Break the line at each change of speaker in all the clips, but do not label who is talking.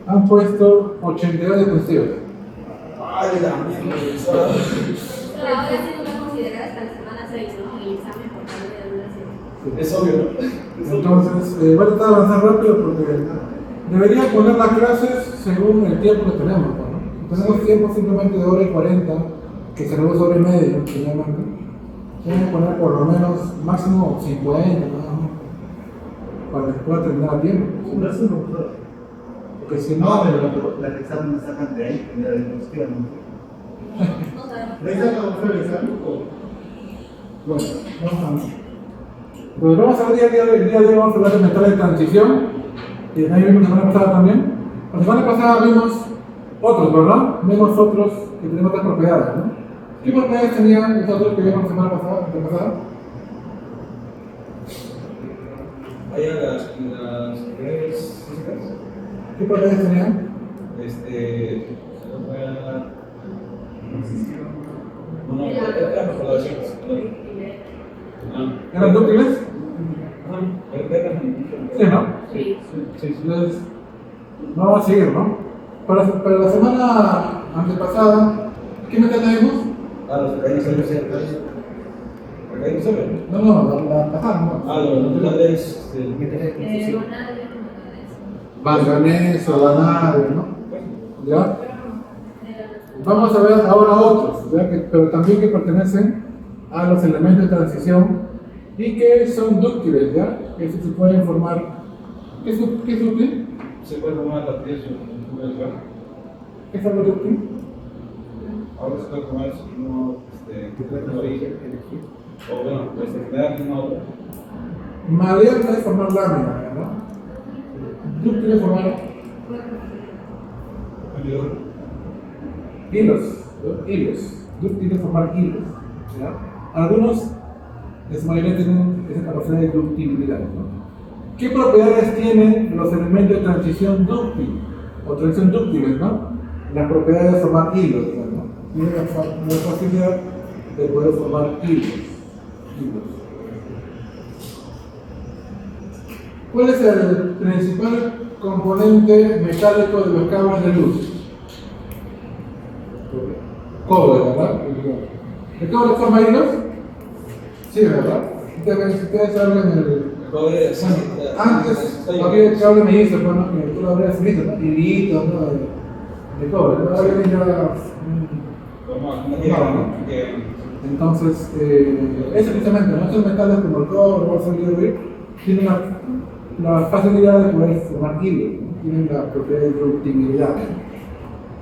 han puesto 82 diapositivas.
Ay, la mierda.
Pero ahora sí no me considera hasta la semana 6, ¿no? El examen por tal de duración.
Es obvio, ¿no?
Entonces, voy a tratar de avanzar rápido porque debería poner las clases según el tiempo que tenemos, ¿no? Tenemos tiempo simplemente de hora y 40, que se reduce hora y media, finalmente. Tienen que poner por lo menos máximo 50, ¿no? Para que se pueda terminar a tiempo.
Una sola computadora.
Porque si
No,
no,
pero las exámenes sacan de ahí, de la diapositiva, ¿no?
No sabemos.
¿Le sacan usted el examen o...?
bueno, vamos a ver. Pues vamos a ver el día de hoy vamos a hablar de metales de transición, y ahí vimos la semana pasada también. La semana pasada vimos otros, ¿verdad? Vimos otros que tenían otras propiedades, ¿no? ¿Qué propiedades tenían los otros que vimos la semana pasada, antepasada?
Vaya las redes físicas.
¿Qué propiedades tenían?
Bueno, era mejor
¿Eran dúctiles? Sí, ¿no?
Sí.
Entonces, vamos a seguir, ¿no? Para la semana antepasada, ¿qué metales vimos?
los pequeños servicios. ¿Pequeños servicios?
No, la pasada, ¿no?
Los metales
Manganeso, vanadio, ¿no? ¿Ya? Vamos a ver ahora otros, ¿ya? Pero también que pertenecen a los elementos de transición y que son dúctiles, ¿ya? Que se pueden formar. ¿Qué es dúctil?
Se puede formar la pieza en un lugar.
¿Qué es algo dúctil?
Ahora se puede formar uno que puede origen. O bueno, pues generar una otra.
Maleante es formar lámina, ¿no? Dúctil es formar hilos, ¿no? Hilos. Dúctil es formar hilos, ¿ya? Algunos de su mayoría tienen esa capacidad de ductibilidad, ¿no? ¿Qué propiedades tienen los elementos de transición dúctil o transición dúctiles, ¿no? Las propiedades de formar hilos, ¿no? Tienen la facilidad de poder formar hilos. ¿Cuál es el principal componente metálico de los cables de luz? Cobre, ¿verdad? ¿El cobre forma hilos? Sí, ¿verdad? Ustedes hablan el... Antes había el cable medizo, pues, ¿no? Que tú lo habrías visto, ¿no? Hilitos, ¿no? De cobre, ¿no? Ahora viene ya... Entonces, eso precisamente, ¿no? Estos metales como el cobre o el hierro tienen la facilidad de poder formar hilos, ¿no? Tienen la propiedad de ductibilidad.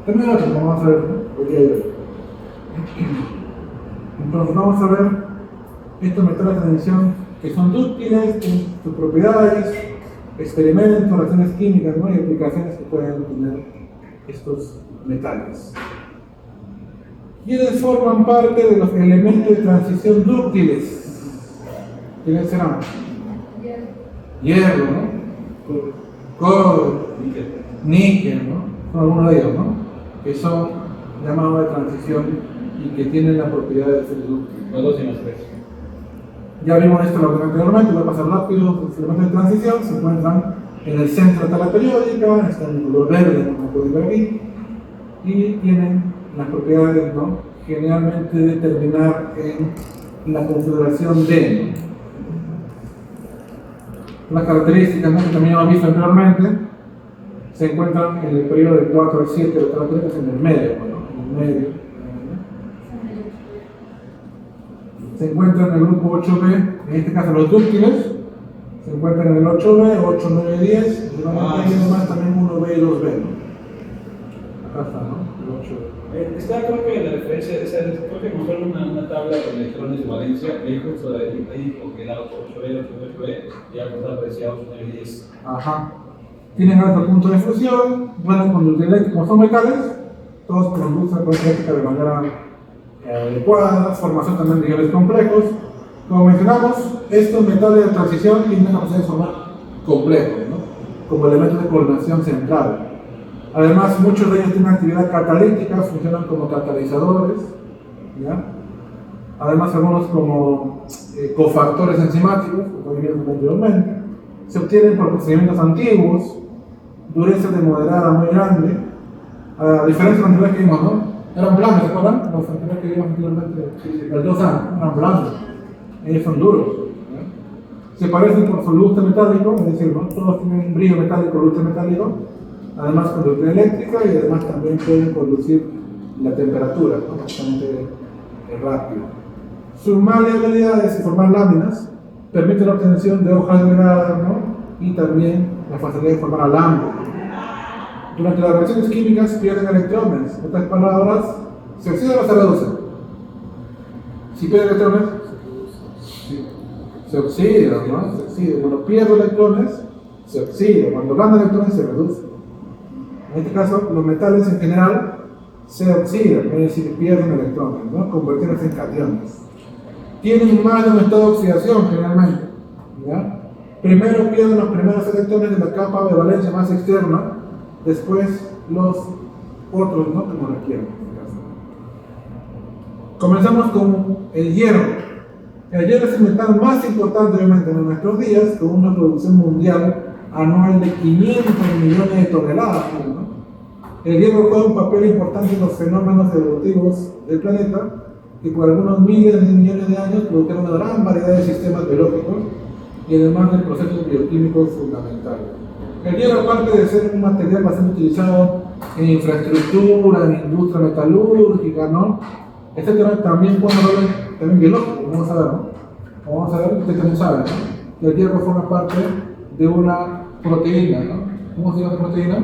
También otro, como vamos a ver, ¿no? El día de hoy. Entonces vamos a ver estos metales de transición que son dúctiles, tienen sus propiedades, experimentos, reacciones químicas, ¿no? Y aplicaciones que pueden tener estos metales. ¿Quiénes forman parte de los elementos de transición dúctiles? ¿Quiénes serán? Hierro, ¿no? Cobre, níquel, ¿no? Son algunos de ellos, ¿no? Que son llamados de transición y que tienen la propiedad de ser dúctiles.
Los dos y los tres.
Ya vimos esto anteriormente, voy a pasar rápido. Los elementos de transición se encuentran en el centro de la tabla periódica, están en color verde, como pueden ver aquí, y tienen las propiedades, ¿no? Generalmente de terminar en la configuración D. Las características, ¿no? Que también hemos visto anteriormente se encuentran en el periodo de 4 al 7 de las características en el medio, ¿no? En el medio. Se encuentran en el grupo 8B, en este caso los dúctiles, se encuentran en el 8B, 8, 9, 10, y van a tener más también 1B y 2B, ¿no? Acá está, ¿no? El 8B.
Está, creo que la referencia, creo que mostraron una tabla con electrones de valencia, ahí justo ahí dijo que era 8B, 8B, y algo aparecía 8, 9, 10.
Ajá. Tienen alto punto de fusión, buena conductividad eléctrica, como son metales, todos conducen con eléctrica de manera adecuada, formación también de iones complejos. Como mencionamos, estos metales de transición tienen la capacidad de formar complejos, ¿no? Como elementos de coordinación central. Además, muchos de ellos tienen actividad catalítica, funcionan como catalizadores, ¿ya? Además, algunos como cofactores enzimáticos, como vimos anteriormente, se obtienen por procedimientos antiguos, dureza de moderada muy grande, a diferencia de los anteriores que vimos, ¿no? Eran blandos, ¿se acuerdan? Los anteriores que vimos anteriormente, el 2A, eran blandos, ellos son duros. Se parecen por su lustre metálico, es decir, ¿no? Todos tienen un brillo metálico, lustre metálico, además conducción eléctrica y además también pueden conducir la temperatura, ¿no? Bastante rápido. Su maleabilidad es formar láminas, permite la obtención de hojas delgadas, ¿no? Y también la facilidad de formar alambres. Durante las reacciones químicas pierden electrones, en otras palabras, ¿se oxidan o se reducen? Si pierden electrones, se oxida, ¿no? Se oxida. Cuando pierde electrones, se oxida. Cuando gana electrones, se reduce. En este caso, los metales en general se oxidan, es decir, pierden electrones, ¿no? Convertirlos en cationes. Tienen más de un estado de oxidación generalmente, ¿ya? Primero pierden los primeros electrones de la capa de valencia más externa, después los otros, ¿no? Como lo quieran. Comenzamos con el hierro. El hierro es el metal más importante obviamente en nuestros días, con una producción mundial anual de 500 millones de toneladas, ¿no? El hierro juega un papel importante en los fenómenos evolutivos del planeta y por algunos miles de millones de años produjeron una gran variedad de sistemas biológicos y además de procesos bioquímicos fundamentales. El hierro, aparte de ser un material bastante utilizado en infraestructura, en industria metalúrgica, ¿no? Etcétera, también juega un rol también biológico, vamos a ver, ¿no? Vamos a ver, ustedes también saben, ¿no? Que el hierro forma parte de una proteína, ¿no? ¿Cómo se llama esa proteína?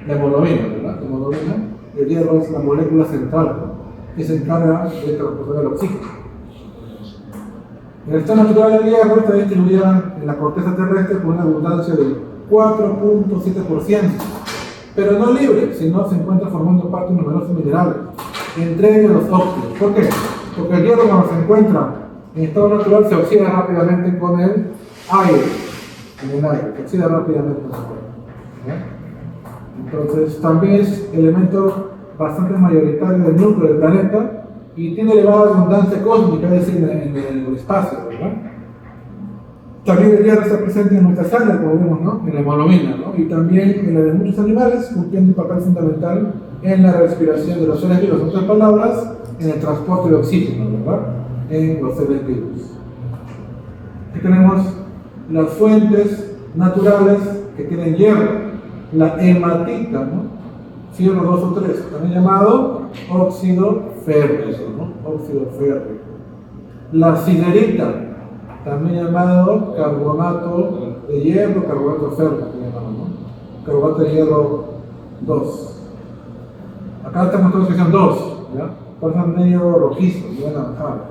La hemoglobina, ¿verdad? La hemoglobina, el hierro es la molécula central, ¿no? Que se encarga de transportar el oxígeno. El estado natural del hierro está distribuida en la corteza terrestre con una abundancia del 4.7%, pero no libre, sino se encuentra formando parte de numerosos minerales, entre ellos los óxidos. ¿Por qué? Porque el hierro cuando se encuentra en estado natural se oxida rápidamente con el aire, se oxida rápidamente con el aire. Entonces también es elemento bastante mayoritario del núcleo del planeta y tiene elevada abundancia cósmica, es decir, en el espacio, ¿verdad? También el hierro está presente en nuestra sangre, como vemos, ¿no? En la hemoglobina, ¿no? Y también en la de muchos animales, cumpliendo un papel fundamental en la respiración de los seres vivos. En otras palabras, en el transporte de oxígeno, ¿verdad? En los seres vivos. Aquí tenemos las fuentes naturales que tienen hierro. La hematita, ¿no? Fierro 2 o 3, también llamado óxido férrico, ¿no? Óxido férrico. La siderita, también llamado carbonato de hierro, carbonato férrico, ¿no? Carbonato de hierro 2. Acá estamos todos que son 2, ¿ya? Por eso es medio rojizo, medio anaranjado.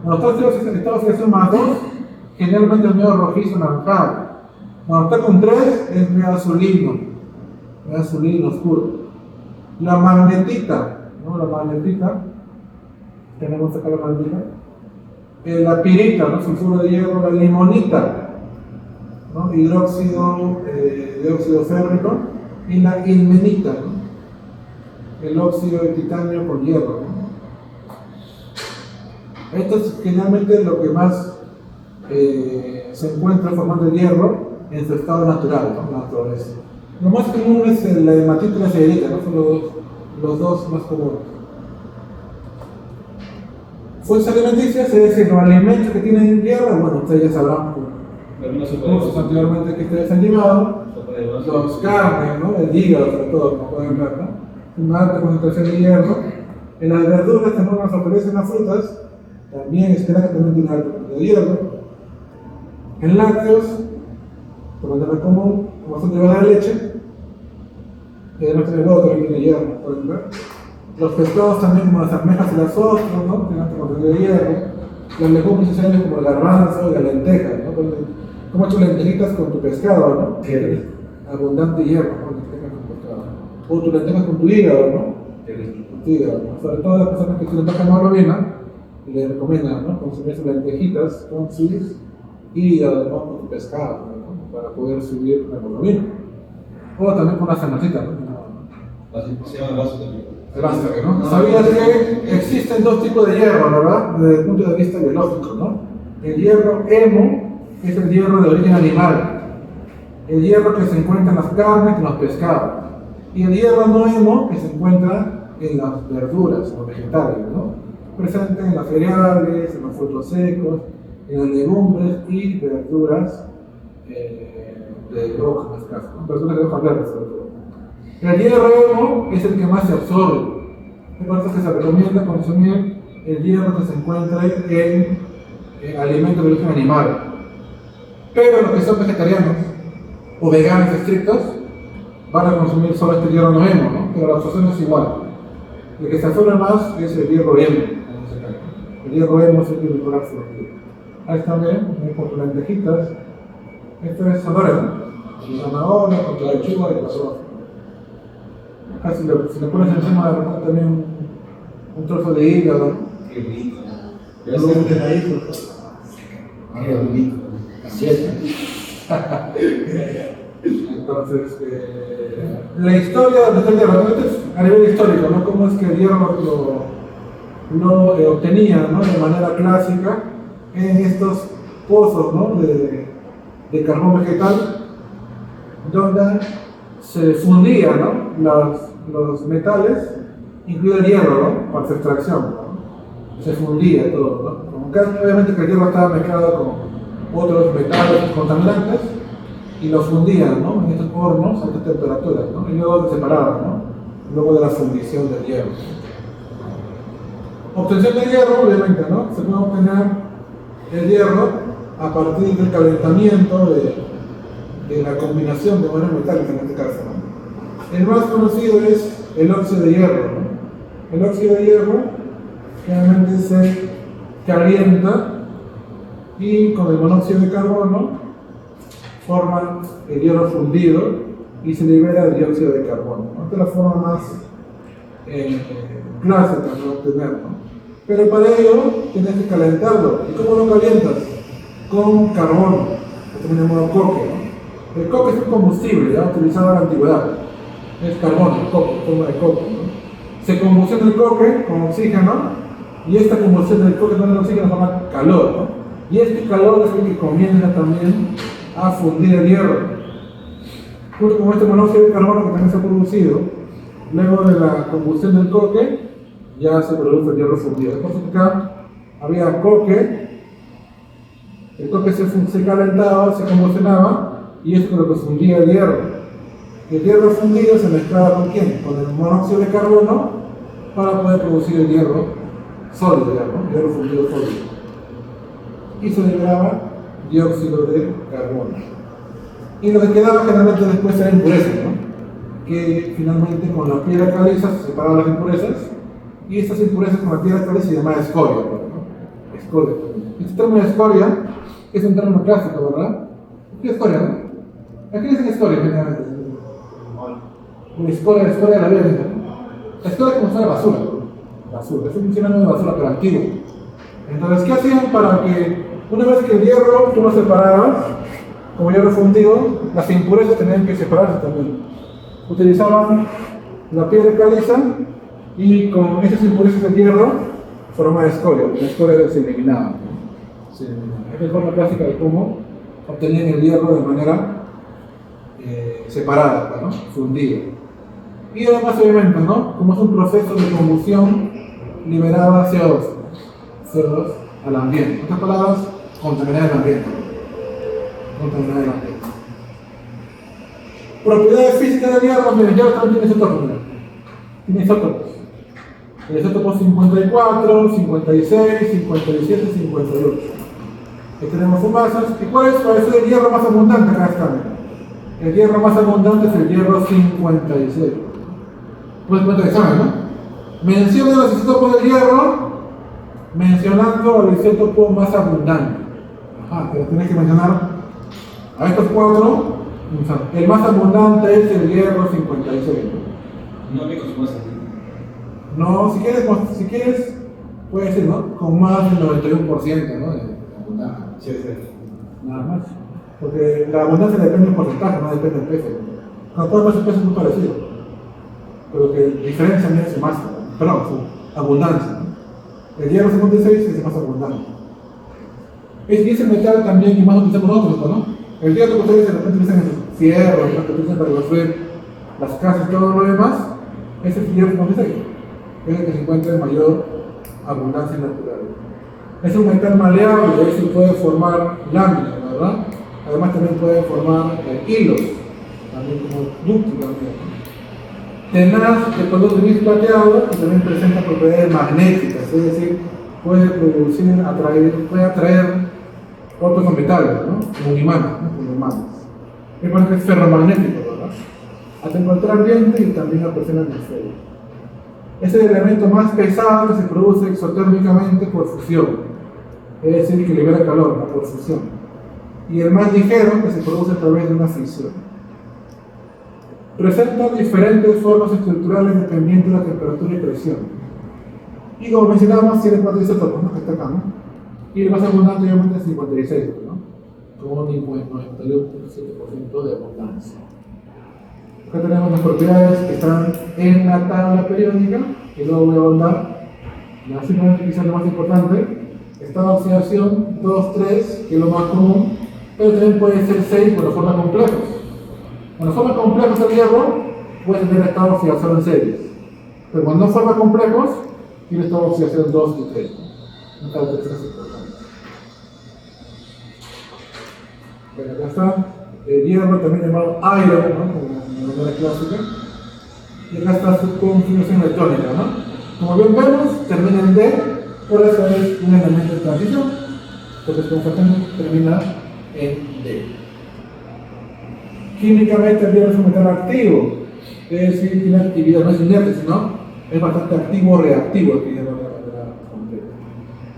Cuando está oxidación más 2, generalmente es medio rojizo anaranjado. Cuando está con 3, es medio azulino oscuro. La magnetita, ¿no? La magnetita, tenemos acá la magnetita. La pirita, ¿no? Sulfuro de hierro, la limonita, ¿no? Hidróxido de óxido férrico, y la ilmenita, ¿no? El óxido de titanio con hierro, ¿no? Esto es generalmente lo que más se encuentra formando el hierro en su estado natural, ¿no? La naturaleza. Lo más común es la hematita y la siderita, ¿no? Son los dos más comunes. Fuentes alimenticias, es decir, los alimentos que tienen hierro, bueno, ustedes ya sabrán por cursos anteriormente que ustedes han llevado, los carnes, ¿no? El hígado, sobre todo, como pueden ver, ¿no? Una alta concentración de hierro. En las verduras, también las hortalizas y las frutas, también espera que también tiene alta cantidad de hierro. En lácteos, por lo común, como son derivadas de leche, y además tiene huevo también tiene hierro, pueden ver. Los pescados también, como las almejas y las ostras, ¿no? Tienen alta cantidad de hierro. Las legumbres esenciales como el garbanzo y la lenteja, ¿no? ¿Cómo hecho lentejitas con tu pescado, no?
¿Qué?
Abundante hierro, ¿no? Lentejas con pescado. O tu lentejas con tu hígado, ¿no? Tu hígado, ¿no? Sobre todo las personas que tienen baja hemoglobina, le recomiendan, ¿no? Consumir sus lentejitas con sus hígado, ¿no? Con tu pescado, ¿no? Para poder subir la hemoglobina. O también con una zanahorita, ¿no?
Se llama vaso también.
El vaso, ¿no? ¿Sabías que existen dos tipos de hierro, verdad? Desde el punto de vista biológico, ¿no? El hierro hemo, que es el hierro de origen animal, el hierro que se encuentra en las carnes, en los pescados, y el hierro no hemo que se encuentra en las verduras o vegetales, ¿no? Presente en los cereales, en los frutos secos, en las legumbres y verduras de hojas, en este caso, ¿no? Verduras de hojas verdes, sobre todo. El hierro hemo es el que más se absorbe. Es por eso que se recomienda consumir el hierro que se encuentra en alimentos de origen animal. Pero los que son vegetarianos o veganos estrictos van a consumir solo este hierro no hemo, ¿no? Pero la absorción es igual. El que se absorbe más es el hierro hemo. El hierro hemo es el que mejor absorbe. Ahí están bien, con lentejitas. Esto es zanahoria, ¿no? Zanahoria, con la lechuga y la soja. Acá si le pones encima de repente también un trozo de hígado, ¿no?
Qué rico.
Ya se meten ahí, pues.
Qué rico.
Así es. Entonces, la historia de el hierro, a nivel histórico, ¿no? Cómo es que el hierro lo obtenía, ¿no? De manera clásica en estos pozos, ¿no? de carbón vegetal, donde se fundían, ¿no? los metales, incluido el hierro, ¿no? Para su extracción, ¿no? Se fundía todo, ¿no? Como que, obviamente que el hierro estaba mezclado con otros metales contaminantes y lo fundían, ¿no? En estos hornos a altas temperaturas, ¿no? Y luego se separaban, ¿no? Luego de la fundición del hierro. Obtención del hierro, obviamente, ¿no? Se puede obtener el hierro a partir del calentamiento de la combinación de varios metales en este caso, ¿no? El más conocido es el óxido de hierro, ¿no? El óxido de hierro generalmente se calienta y con el monóxido de carbono forma el hierro fundido y se libera el dióxido de carbono, ¿no? Esta es la forma más clásica de obtenerlo, ¿no? Pero para ello tienes que calentarlo. ¿Y cómo lo calientas? Con carbono, que también llamado coque, ¿no? El coque es un combustible ya utilizado en la antigüedad. Es carbono, coque, forma de coque, ¿no? Se combustiona el coque con oxígeno y esta combustión del coque con el oxígeno forma calor, ¿no? Y este calor es el que comienza también a fundir el hierro. Junto con este monóxido de carbono que también se ha producido, luego de la combustión del coque, ya se produce el hierro fundido. Después acá había coque, el coque se calentaba, se combustionaba y esto es lo que fundía el hierro. El hierro fundido se mezclaba con ¿quién? Con el monóxido de carbono para poder producir el hierro sólido, ¿no? Hierro fundido sólido. Y se liberaba dióxido de carbono. Y lo que quedaba generalmente después era impurezas, ¿no? Que finalmente con la piedra caliza se separaban las impurezas y estas impurezas con la piedra caliza se llamaba escoria, ¿no? Escoria. Este término de escoria es un término clásico, ¿verdad? ¿Qué es escoria, no? ¿A qué dicen escoria generalmente? Escoria de la vida, ¿no? Escoria es como si fuera basura, ¿no? Basura, es un sinónimo de basura, pero antiguo. Entonces, ¿qué hacían para que una vez que el hierro tú lo separabas, como hierro fundido, las impurezas tenían que separarse también? Utilizaban la piedra caliza y con esas impurezas de hierro formaban escoria. La escoria se eliminaba. Esta es la forma clásica de cómo obtenían el hierro de manera separada, ¿no? Fundido. Y además, obviamente, ¿no? Como es un proceso de combustión, liberaba CO2 al ambiente. En otras palabras, contaminar el ambiente. Contaminar el ambiente. Propiedades físicas del hierro, mira, el hierro también tiene isótopos. Tiene isótopos. El isótopo 54, 56, 57, 58. Aquí tenemos masas. ¿Y cuál es el hierro más abundante? Acá está. El hierro más abundante es el hierro 56. Pues cuenta de examen, ¿no? Menciona los isótopos del hierro mencionando el isótopo más abundante. Ajá, pero tienes que mencionar a estos cuatro. El más abundante es el hierro 56.
No me consumas así.
No, si quieres, puede decir, ¿no? Con más del 91%, ¿no? De abundancia.
Sí, sí.
Nada más. Porque la abundancia depende del porcentaje, no depende del peso. Cuando todo el peso es muy parecido. Pero que diferencia también es su masa, perdón, su abundancia, ¿no? El hierro 56 es el más abundante. Y es el metal también que más utilizamos nosotros, ¿no? El hierro que ustedes de repente utilizan fierro, ¿no?, que utilizan para construir las casas y todo lo demás, ese es el hierro 56, es el que se encuentra en mayor abundancia natural. Es un metal maleable, es decir, puede formar láminas, ¿verdad? Además también puede formar hilos, también como ductos también. Tenaz de color gris plateado y también presenta propiedades magnéticas, es decir, puede atraer otros metales, ¿no?, como imanes, ¿no?, como imanes. Es por eso que es ferromagnético, ¿verdad?, a temperatura ambiente y también a presión atmosférica. Es el elemento más pesado que se produce exotérmicamente por fusión, es decir, que libera calor, ¿no?, por fusión. Y el más ligero que se produce a través de una fisión. Presenta diferentes formas estructurales dependiendo de la temperatura y presión. Y como mencionábamos, tiene 4 isótopos, ¿no?, que está acá, ¿no? Y el más abundante obviamente es 56, ¿no?, con un 91% de abundancia. Acá tenemos las propiedades que están en la tabla periódica, que luego voy a ahondar. La simplemente quizás lo más importante, está la oxidación 2, 3, que es lo más común, pero también puede ser 6 por la forma complejos. Cuando forma complejos el hierro, puede tener estado de oxidación en series. Pero cuando no forma complejos, tiene estado de oxidación 2 y 3. Una característica importante. Bueno, acá está el hierro, también llamado iron, ¿no?, como en la manera clásica. Y acá está su configuración electrónica, ¿no? Como bien vemos, termina en D, por eso es un elemento de transición, porque su configuración termina en D. Químicamente el hierro es un metal activo, es decir, tiene actividad, no es inerte, sino es bastante activo o reactivo el hierro de la manera completa.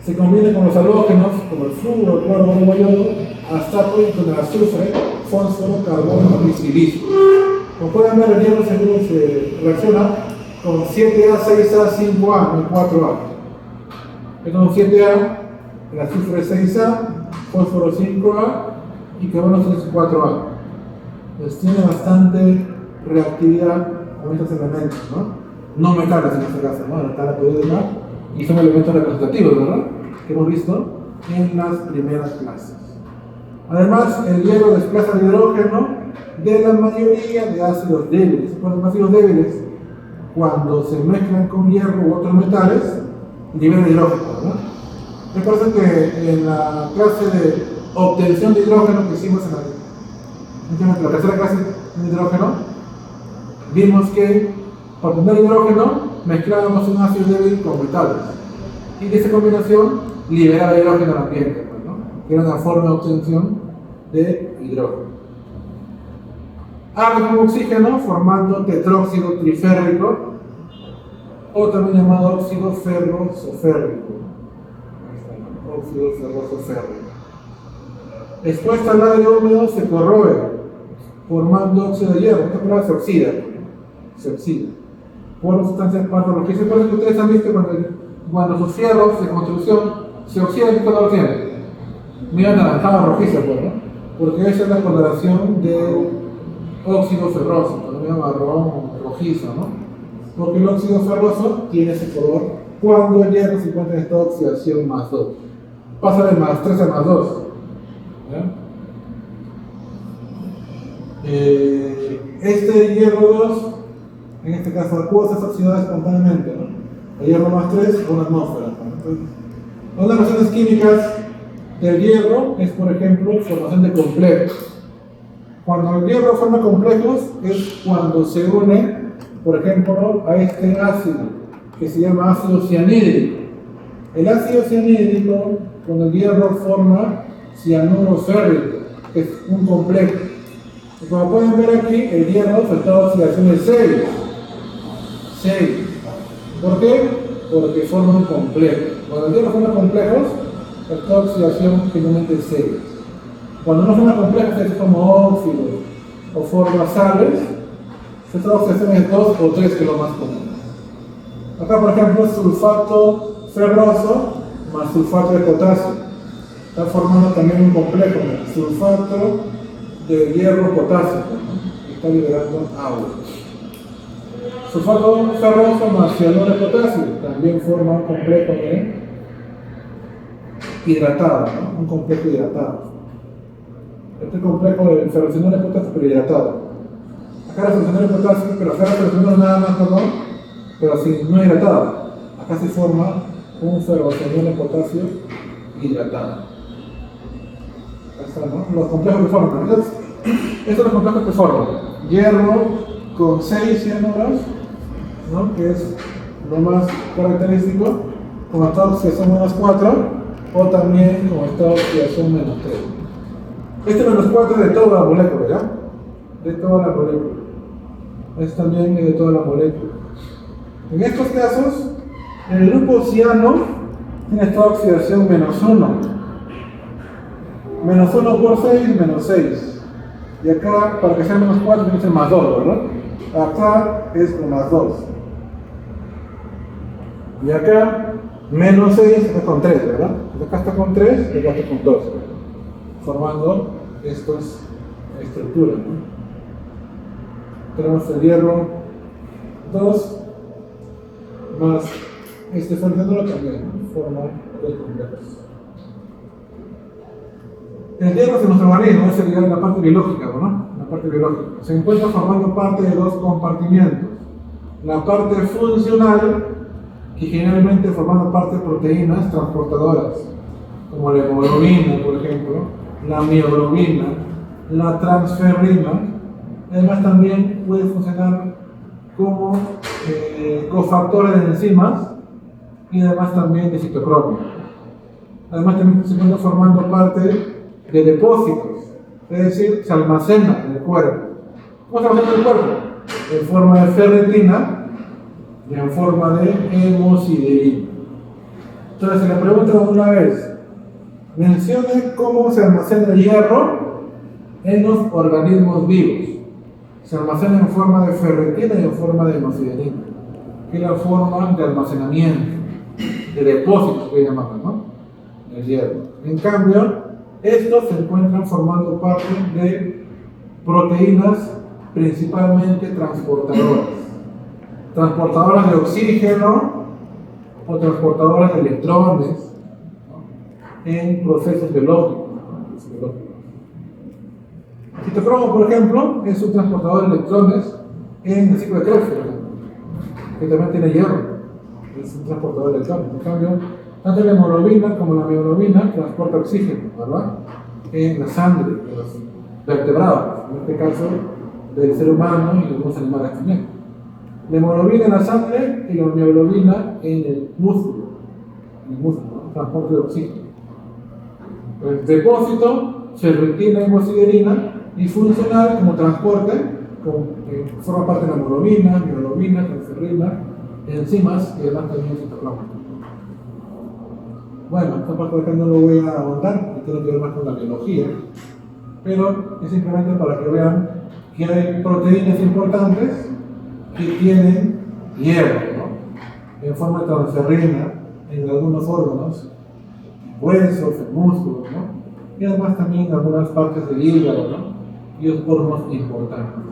Se combina con los halógenos, como el flúor, el cloro, el yodo, hasta con el azufre, fósforo, carbono y silicio. Como pueden ver, el hierro se reacciona con 7A, 6A, 5A, no 4A. Tenemos 7A, el azufre 6A, fósforo 5A y carbono 4A. Pues tiene bastante reactividad con estos elementos, no metales en este caso, ¿no?, la tabla periódica, y son elementos representativos, ¿verdad?, que hemos visto en las primeras clases. Además, el hierro desplaza el hidrógeno de la mayoría de ácidos débiles. Cuando los ácidos débiles, cuando se mezclan con hierro u otros metales, liberan hidrógeno, ¿verdad? Recuerden que en la clase de obtención de hidrógeno que hicimos en la tercera clase de hidrógeno, vimos que para obtener hidrógeno mezclábamos un ácido débil con metales. Y de esa combinación liberaba hidrógeno al ambiente, ¿no?, que era una forma de obtención de hidrógeno. Arde con oxígeno formando tetróxido triférrico, o también llamado óxido ferroso-férrico. Óxido ferroso-férrico. Expuesta al aire húmedo se corroe, formando óxido de hierro. Esta palabra se oxida por sustancias rojizas. Por eso que ustedes han visto cuando sus fierros de construcción se oxidan, ¿qué color tienen? Mira, anaranjado rojizo, ¿no?, porque esa es la coloración de óxido ferroso, cuando mira marrón rojizo, ¿no?, porque el óxido ferroso tiene ese color cuando el hierro se encuentra en esta oxidación más 2. Pasa de más 3 a más 2. Este hierro 2, en este caso acuoso, es oxidado espontáneamente, ¿no? El hierro más 3 con una atmósfera, ¿no? Entonces, una de las reacciones químicas del hierro es, por ejemplo, formación de complejos. Cuando el hierro forma complejos es cuando se une, por ejemplo, a este ácido que se llama ácido cianhídrico. El ácido cianhídrico con el hierro forma cianuro férrico, que es un complejo. Y como pueden ver aquí, el hierro su estado de oxidación es 6. ¿Por qué? Porque forma un complejo. Cuando el hierro forma complejos, el estado de oxidación finalmente es 6. Cuando no forma complejos, es como óxidos o forma sales, su estado de oxidación es 2 o 3, que es lo más común. Acá, por ejemplo, sulfato ferroso más sulfato de potasio. Está formando también un complejo, sulfato de hierro potásico, ¿no?, y está liberando agua. Sulfato ferroso más cianuro de potasio también forma un complejo hidratado, ¿no?, un complejo hidratado. este complejo de ferrocinuro de potasio pero hidratado. Acá la ferrocinuro de potasio, pero acá la ferrocinuro nada más, perdón, pero así, no hidratado. Acá se forma un ferrocinuro de potasio hidratado. Ahí está, ¿no? Los complejos que forman. Entonces, estos son los complejos que forman. Hierro con 6 cianuros, ¿no? Que es lo más característico, con esta oxidación -4, o también con esta oxidación -3. Este -4 es de toda la molécula, ¿ya? De toda la molécula. Este también es de toda la molécula. En estos casos, el grupo ciano tiene esta oxidación -1. -1 por 6, -6. Y acá, para que sea -4, tiene que ser +2, ¿verdad? Acá es con +2. Y acá, -6 es con 3, ¿verdad? Acá está con 3 y acá está con 2. Formando estas estructuras, ¿no? Tenemos el hierro 2 más este ferrocinuro también, ¿no? Forma dos complejos. El hierro es nuestro organismo, es la parte biológica, ¿no? La parte biológica. Se encuentra formando parte de dos compartimientos. La parte funcional, que generalmente formando parte de proteínas transportadoras, como la hemoglobina, por ejemplo, la mioglobina, la transferrina. Además también puede funcionar como cofactores de enzimas y además también de citocromo. Además también se encuentra formando parte de depósitos, es decir, se almacena en el cuerpo. ¿Cómo se almacena en el cuerpo? En forma de ferritina y en forma de hemosiderina. Entonces, si le preguntan una vez, mencione cómo se almacena el hierro en los organismos vivos. Se almacena en forma de ferritina y en forma de hemosiderina, que es la forma de almacenamiento, de depósitos que llamamos, ¿no? El hierro. En cambio, estos se encuentran formando parte de proteínas principalmente transportadoras. Transportadoras de oxígeno o transportadoras de electrones, ¿no? En procesos biológicos. El citocromo, por ejemplo, es un transportador de electrones en el ciclo de Krebs, que también tiene hierro. Es un transportador de electrones. En cambio, tanto la hemoglobina como la mioglobina transporta oxígeno, ¿verdad? En la sangre de los vertebrados, en este caso del ser humano y de algunos animales también. La hemoglobina en la sangre y la mioglobina en el músculo, ¿no? Transporte de oxígeno. El depósito, ferritina y hemosiderina, y funcional como transporte, forma parte de la hemoglobina, mioglobina, transferrina, enzimas y además también citocromo. Bueno, esta parte de acá no lo voy a ahondar, tiene que ver más con la biología, pero es simplemente para que vean que hay proteínas importantes que tienen hierro, ¿no? En forma de transferrina en algunos órganos, huesos, en músculos, ¿no? Y además también en algunas partes del hígado, ¿no? Y los órganos importantes.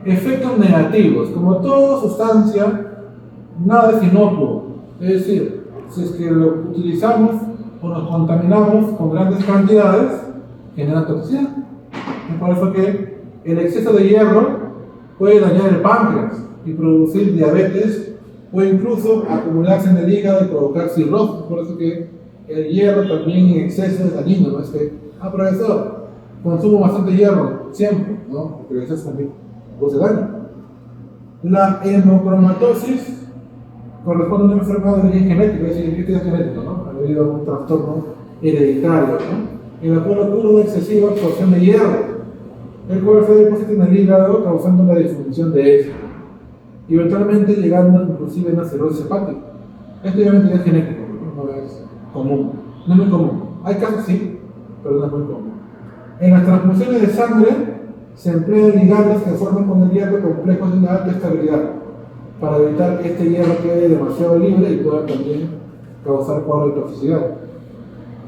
Efectos negativos. Como toda sustancia, nada es inocuo. Es decir, si es que lo utilizamos o nos contaminamos con grandes cantidades, genera toxicidad. Y por eso que el exceso de hierro puede dañar el páncreas y producir diabetes o incluso acumularse en el hígado y provocar cirrosis. Por eso que el hierro también en exceso es dañino, ¿no? Es que, profesor, consumo bastante hierro, siempre, ¿no? Porque el exceso también produce daño. La hemocromatosis corresponde a una enfermedad de origen genético, es decir, que es genético, ¿no? Debido a un trastorno hereditario, ¿no? En la cual ocurre una excesiva absorción de hierro, el cual se deposita en el hígado causando la disfunción de este, y eventualmente llegando inclusive a una cirrosis hepática. Esto obviamente es genético, no es común, no es muy común. Hay casos sí, pero no es muy común. En las transfusiones de sangre se emplean ligandos que forman con el hierro complejos de alta estabilidad para evitar que este hierro quede demasiado libre y pueda también causar cuadros de toxicidad.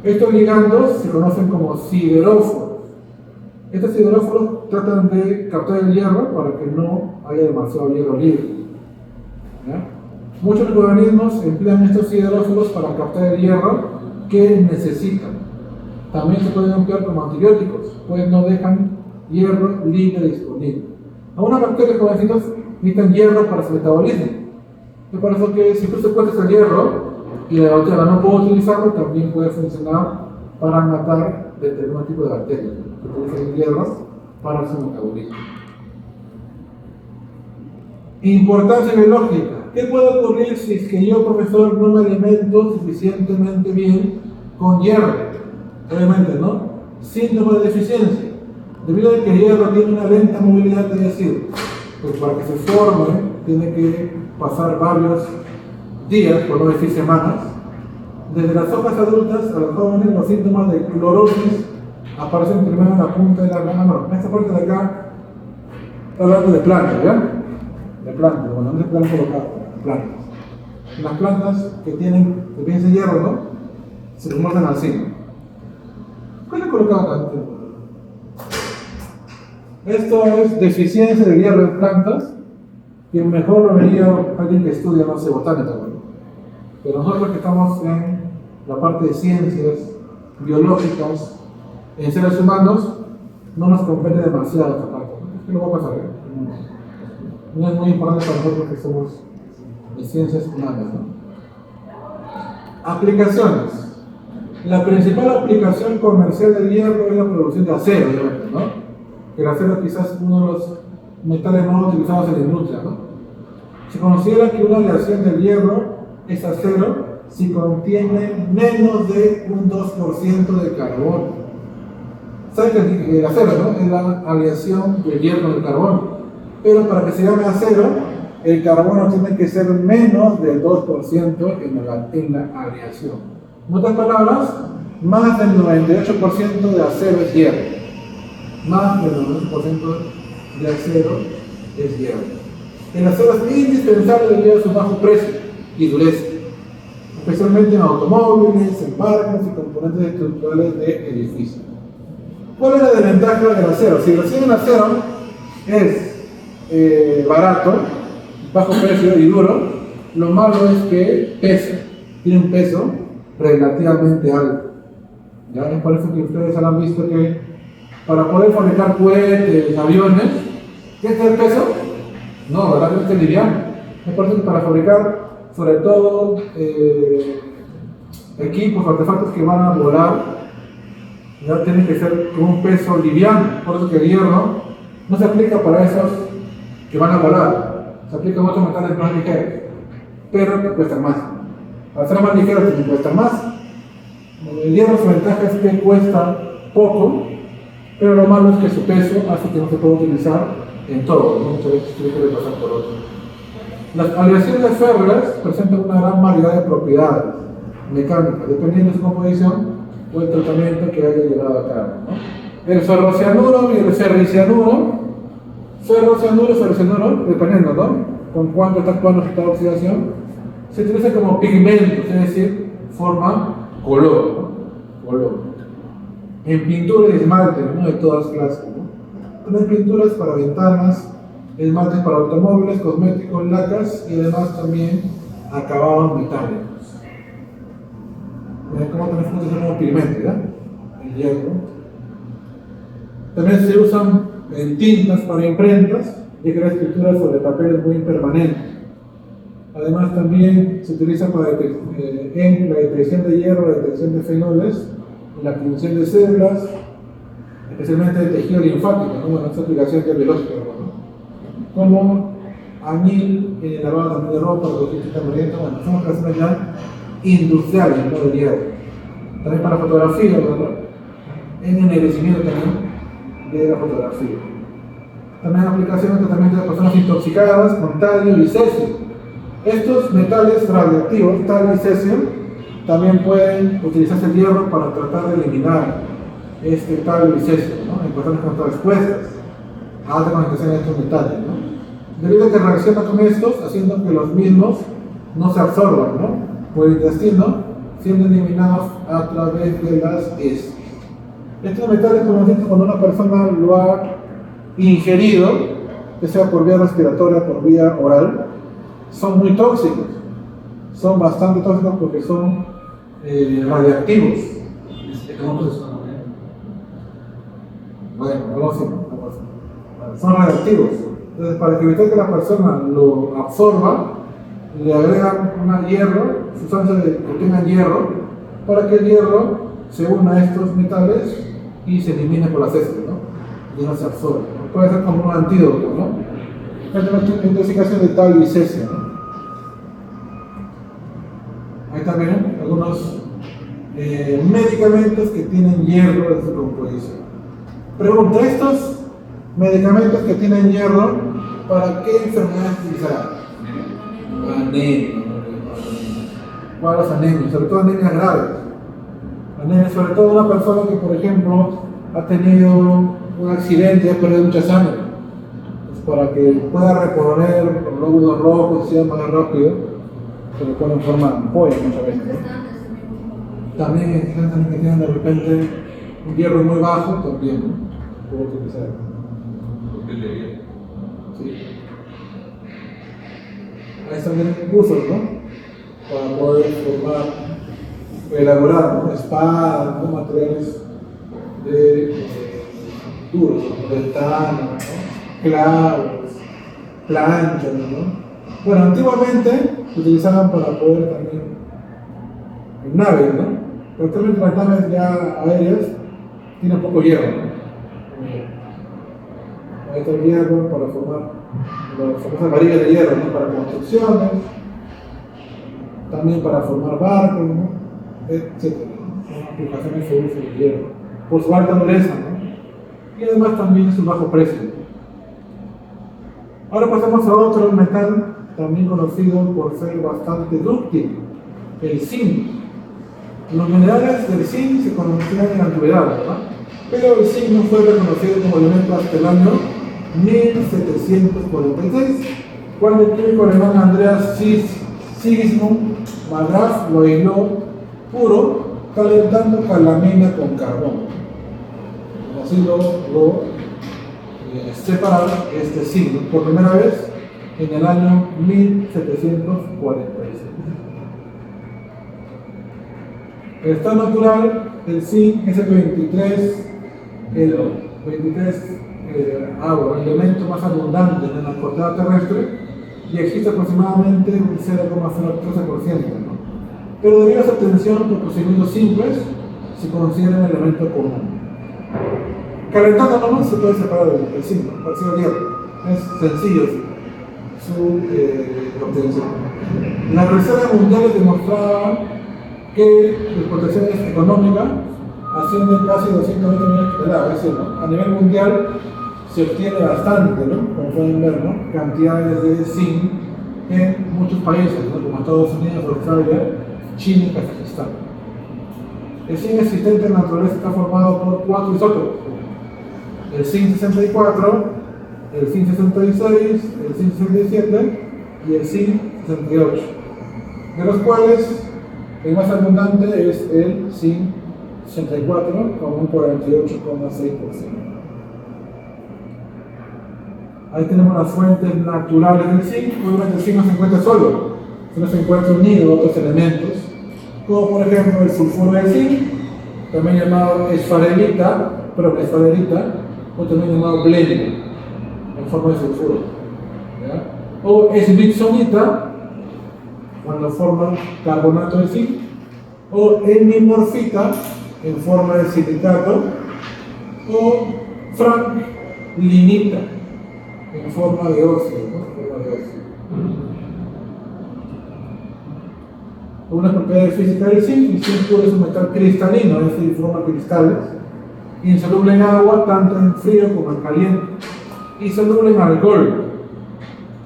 Estos ligandos se conocen como sideróforos. Estos sideróforos tratan de captar el hierro para que no haya demasiado hierro libre. ¿Ya? Muchos microorganismos emplean estos sideróforos para captar el hierro que necesitan. También se pueden emplear como antibióticos, pues no dejan hierro libre disponible. Algunas bacterias, jovencitos, necesitan hierro para su metabolismo. Es por eso que si tú secuestras el hierro y la bacteria no puede utilizarlo, también puede funcionar para matar determinado tipo de bacterias que utilizan el hierro para su metabolismo. Importancia biológica. ¿Qué puede ocurrir si es que yo, profesor, no me alimento suficientemente bien con hierro? Obviamente, ¿no? Síntomas de deficiencia. Debido a que el hierro tiene una lenta movilidad, es decir, pues para que se forme tiene que pasar varios días, por no decir semanas. Desde las hojas adultas a los jóvenes, los síntomas de clorosis aparecen primero en la punta de la mano. En esta parte de acá, está hablando de plantas, ¿ya? De plantas, bueno, no se pueden colocar plantas. Las plantas que tienen ese hierro, ¿no? Se les muestran así. ¿Qué le he colocado acá? Esto es deficiencia de hierro en plantas, que mejor lo vería alguien que estudia, no sé, botánica, ¿no? Pero nosotros que estamos en la parte de ciencias biológicas, en seres humanos, no nos compete demasiado esta parte. ¿Qué lo va a pasar? No es muy importante para nosotros que somos de ciencias humanas, ¿no? Aplicaciones. La principal aplicación comercial del hierro es la producción de acero, obviamente, ¿no? El acero quizás es uno de los metales más utilizados en la industria, ¿no? Se considera que una aleación del hierro es acero si contiene menos de un 2% de carbono. ¿Saben que el acero, ¿no? Es la aleación del hierro del carbono? Pero para que se llame acero, el carbono tiene que ser menos del 2% en la aleación. En otras palabras, más del 98% de acero es hierro. Más del 98% de acero es hierro. El acero es indispensable debido a su bajo precio y dureza, especialmente en automóviles, en barcos y componentes estructurales de edificios. ¿Cuál es la desventaja del acero? Si recién el acero es barato, bajo precio y duro, lo malo es que pesa, tiene un peso relativamente alto. Ya me parece que ustedes habrán visto que para poder fabricar cohetes, aviones, ¿qué es el peso? No, realmente es liviano. Me parece que para fabricar, sobre todo, equipos, artefactos que van a volar, ya tienen que ser con un peso liviano. Por eso que el hierro no se aplica para esos que van a volar, se aplica a otros metales más ligeros, pero que cuestan más. Al ser más ligeros, tienen que cuestar más. El hierro, su ventaja es que cuesta poco, pero lo malo es que su peso hace que no se pueda utilizar en todo, ¿no? Muchas veces tiene que pasar por otro. Las aleaciones férreas presentan una gran variedad de propiedades mecánicas, dependiendo de su composición o el tratamiento que haya llevado a cabo, ¿no? El ferrocianuro y el ferricianuro, dependiendo, ¿no? Con cuánto está actuando esta oxidación, se utiliza como pigmentos, es decir, forma color, ¿no? Color. En pintura y esmalte, no de todas clases, ¿no? También pinturas para ventanas, esmaltes para automóviles, cosméticos, lacas y además también acabados metálicos. ¿Cómo también funciona como pigmento, ¿ya? El hierro. También se usan en tintas para imprentas y crear escrituras sobre papeles muy impermanentes. Además también se utiliza para en la detección de hierro, la detección de fenoles, en la producción de células, especialmente de tejido linfático, ¿no? Bueno, esta aplicación ya biológica, ¿no? Como añil en el lavado también de ropa, productos tamarindo, bueno, son aplicaciones ya industriales, no de hierro. También para fotografía, ¿verdad? En ennegrecimiento también de la fotografía. También aplicaciones de tratamiento de personas intoxicadas con talio y cesio. Estos metales radioactivos, talio y cesio, también pueden utilizarse el hierro para tratar de eliminar este talio y cesio, ¿no? En personas que están expuestas a alta concentración de estos metales, ¿no? Debido a que reacciona con estos, haciendo que los mismos no se absorban, ¿no? Por el intestino, siendo eliminados a través de las heces. Estos metales, como decimos, cuando una persona lo ha ingerido, ya sea por vía respiratoria, por vía oral, son muy tóxicos. Son bastante tóxicos porque son radiactivos.
¿Cómo se llama?
bueno, algo así. Son reactivos. Entonces, para evitar que la persona lo absorba, le agregan un hierro, sustancias que contengan hierro, para que el hierro se una a estos metales y se elimine por las heces, ¿no? Y no se absorbe, ¿no? Puede ser como un antídoto, ¿no? Hay intoxicación de tal y cesia, ¿no? Hay también algunos medicamentos que tienen hierro en su composición. Pregunta, ¿estos medicamentos que tienen hierro, para qué enfermedades utilizarán? Anemia. ¿Cuáles anemias? Sobre todo anemias graves. Anemia, sobre todo una persona que, por ejemplo, ha tenido un accidente y ha perdido mucha sangre. Pues para que pueda reponer los glóbulos rojos y sea más rápido, se le pone en forma de ampolla muchas veces, ¿no? También hay gente que tienen de repente un hierro muy bajo, también, ¿no? Puedo utilizar.
Porque le diría.
Sí. Hay también usos, ¿no? Para poder formar, elaborar, ¿no? Espadas, ¿no? Materiales de, duros, ¿no? Ventanas, ¿no? Clavos, planchas, ¿no? Bueno, antiguamente se utilizaban para poder también en naves, ¿no? Pero actualmente las naves ya aéreas tienen poco hierro, ¿no? Ahí está el hierro para formar las famosas varillas de hierro, ¿no? Para construcciones, también para formar barcos, ¿no? Etc. Son aplicaciones de uso del hierro, por su alta dureza, ¿no? Y además también su bajo precio. Ahora pasamos a otro metal también conocido por ser bastante dúctil, el zinc. Los minerales del zinc se conocían en la antigüedad, ¿verdad? Pero el zinc no fue reconocido como elemento hasta el año 1746, cuando el químico alemán Andreas Sigismund Marggraf lo aisló puro, calentando calamina con carbón. Así lo separaron este zinc, ¿no? Por primera vez en el año 1746. El estado natural del zinc es el 23 elemento más abundante en la corteza terrestre, y existe aproximadamente un 0,013%, ¿no? Pero debido a esa tensión por procedimientos simples, se considera un elemento común. Calentando nomás se puede separar el zinc, parecido al hierro. Es sencillo su obtención. Las reservas mundiales demostraban que las exportaciones económicas ascienden casi 220 millones de toneladas, es decir, ¿no? A nivel mundial se obtiene bastante, ¿no? Como pueden ver, ¿no? Cantidades de zinc en muchos países, ¿no? Como Estados Unidos, Australia, China y Kazajistán. El zinc existente en la naturaleza está formado por 4 isótopos: el zinc 64, el zinc 66, el zinc 67 y el zinc 68, de los cuales el más abundante es el zinc 64 con un 48,6%. Ahí tenemos las fuentes naturales del zinc. Obviamente el zinc no se encuentra solo, sino se encuentra unido a otros elementos, como por ejemplo el sulfuro del zinc, también llamado esfalerita, o también llamado blende, en forma de sulfuro, ¿ya? O esbitsonita, cuando forma carbonato de zinc, o hemimorfita, en forma de silicato, o franklinita, en forma de óxido, ¿no? Una propiedad física del zinc: el zinc puro es un metal cristalino, es decir, forma cristales, insoluble en agua, tanto en frío como en caliente, y soluble en alcohol,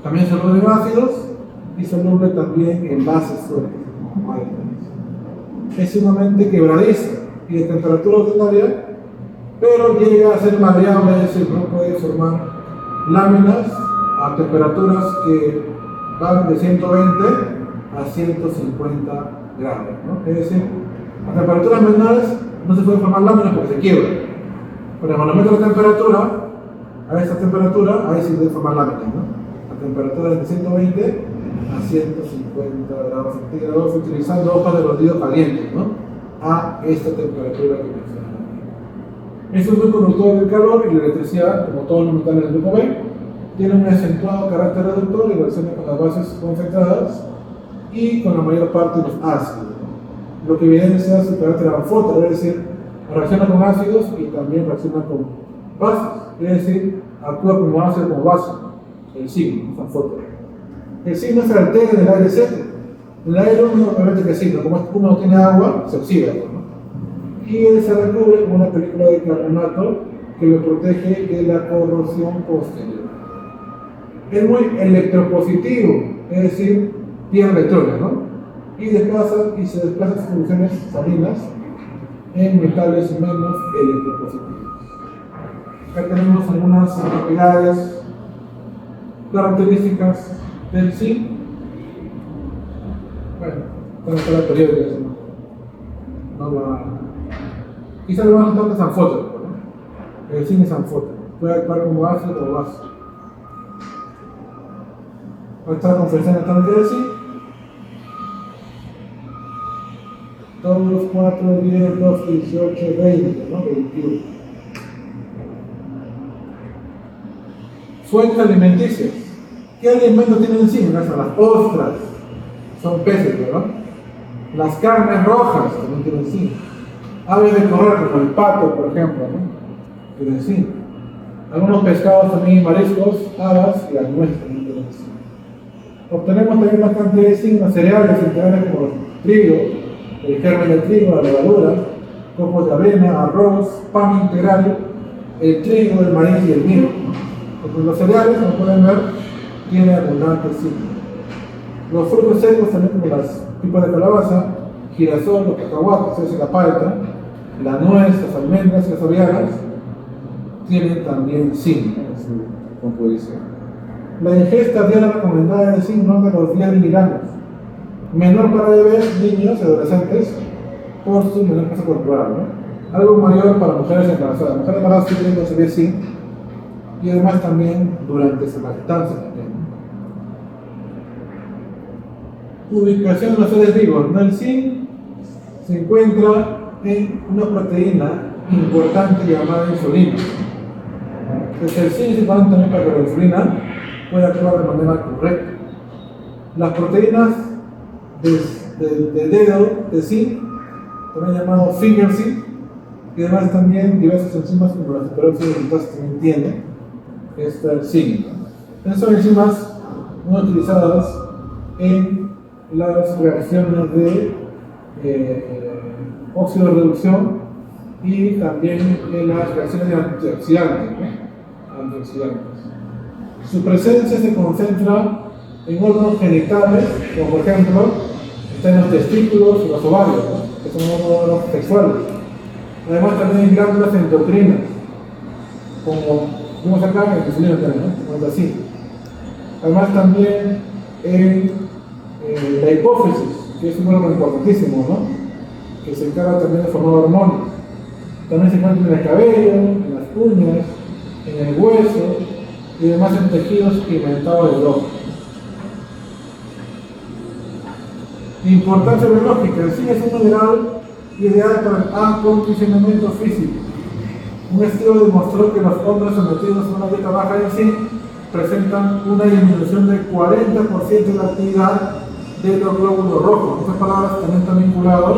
también soluble en ácidos, y soluble también en bases fuertes, como aire. Es sumamente quebradiza y de temperatura ordinaria, pero llega a ser maleable, es decir, no puede formar láminas a temperaturas que van de 120 a 150 grados, ¿no? Es decir, a temperaturas menores no se pueden formar láminas porque se quiebran, pero cuando aumenta la temperatura, a esta temperatura, ahí sí se pueden formar láminas, ¿no? A temperaturas de 120 a 150 grados centígrados, utilizando hojas de rodillo calientes, ¿no? A esta temperatura que mencionamos. Es un buen conductor del calor y la electricidad, como todos los metales del grupo B, tiene un acentuado carácter reductor y reacciona con las bases concentradas y con la mayor parte de los ácidos, lo que evidencia su carácter anfótero, es decir, reacciona con ácidos y también reacciona con bases, es decir, actúa como ácido como base. El signo es anfótero. El signo se altera en el aire seco. En el aire húmedo, obviamente que sí, pero como este no tiene agua, se oxida, ¿no? Y él se recubre con una película de carbonato que lo protege de la corrosión posterior. Es muy electropositivo, es decir, pierde electrones, ¿no? Y se desplaza sus soluciones salinas en metales menos electropositivos. Acá tenemos algunas propiedades, características del zinc. Bueno, para la periódica, no va. Quizás lo van a notar que es anfótero, ¿no? El zinc es anfótero, puede actuar como ácido o base. Esta conferencia está en el zinc. 2, 4, 10, 2, 18, 20, ¿no? 21. Fuentes alimenticias. ¿Qué alimentos tienen zinc? Las ostras, son peces, ¿verdad? Las carnes rojas también tienen zinc. Aves de corral, como el pato, por ejemplo, ¿no? Tienen zinc. Algunos pescados también, mariscos, habas y las nueces también tienen zinc. Obtenemos también bastante de zinc en los cereales integrales como el trigo, el germen del trigo, la levadura, copos de avena, arroz, pan integral, el trigo, el maíz y el mijo. Porque los cereales, como pueden ver, tienen abundante zinc. Los frutos secos también, como las pipas de calabaza, girasol, los cacahuates, es decir, la palta, la nuez, las almendras y las avellanas, tienen también zinc en su composición. La ingesta diaria recomendada de zinc ronda los 10 miligramos, menor para bebés, niños y adolescentes por su menor peso corporal, ¿no? Algo mayor para mujeres embarazadas. Mujeres embarazadas tienen 12 de zinc y además también durante su lactancia también. Ubicación de los seres vivos. El zinc se encuentra en una proteína importante llamada insulina. Entonces el zinc es importante también para que la insulina pueda actuar de manera correcta. Las proteínas de dedo de zinc, también llamado finger zinc, y además también diversas enzimas como la superóxido de glutasa también tienen este zinc. Estas son enzimas muy utilizadas en las reacciones de óxido de reducción y también en las reacciones de antioxidantes, ¿no? Antioxidantes. Su presencia se concentra en órganos genitales, como por ejemplo están los testículos y los ovarios, ¿no? Que son órganos sexuales. Además también en glándulas endocrinas, como vemos acá en el insulino también, ¿no? Como es así. Además también en la hipófisis, que es un órgano importantísimo, ¿no? Que se encarga también de formar hormonas. También se encuentra en el cabello, en las uñas, en el hueso y demás en tejidos pigmentados del ojo. Importancia biológica. El zinc es un mineral ideal para el acondicionamiento físico. Un estudio demostró que los hombres sometidos a una dieta baja en zinc presentan una disminución del 40% de la actividad de los glóbulos rojos. Estas palabras también están vinculadas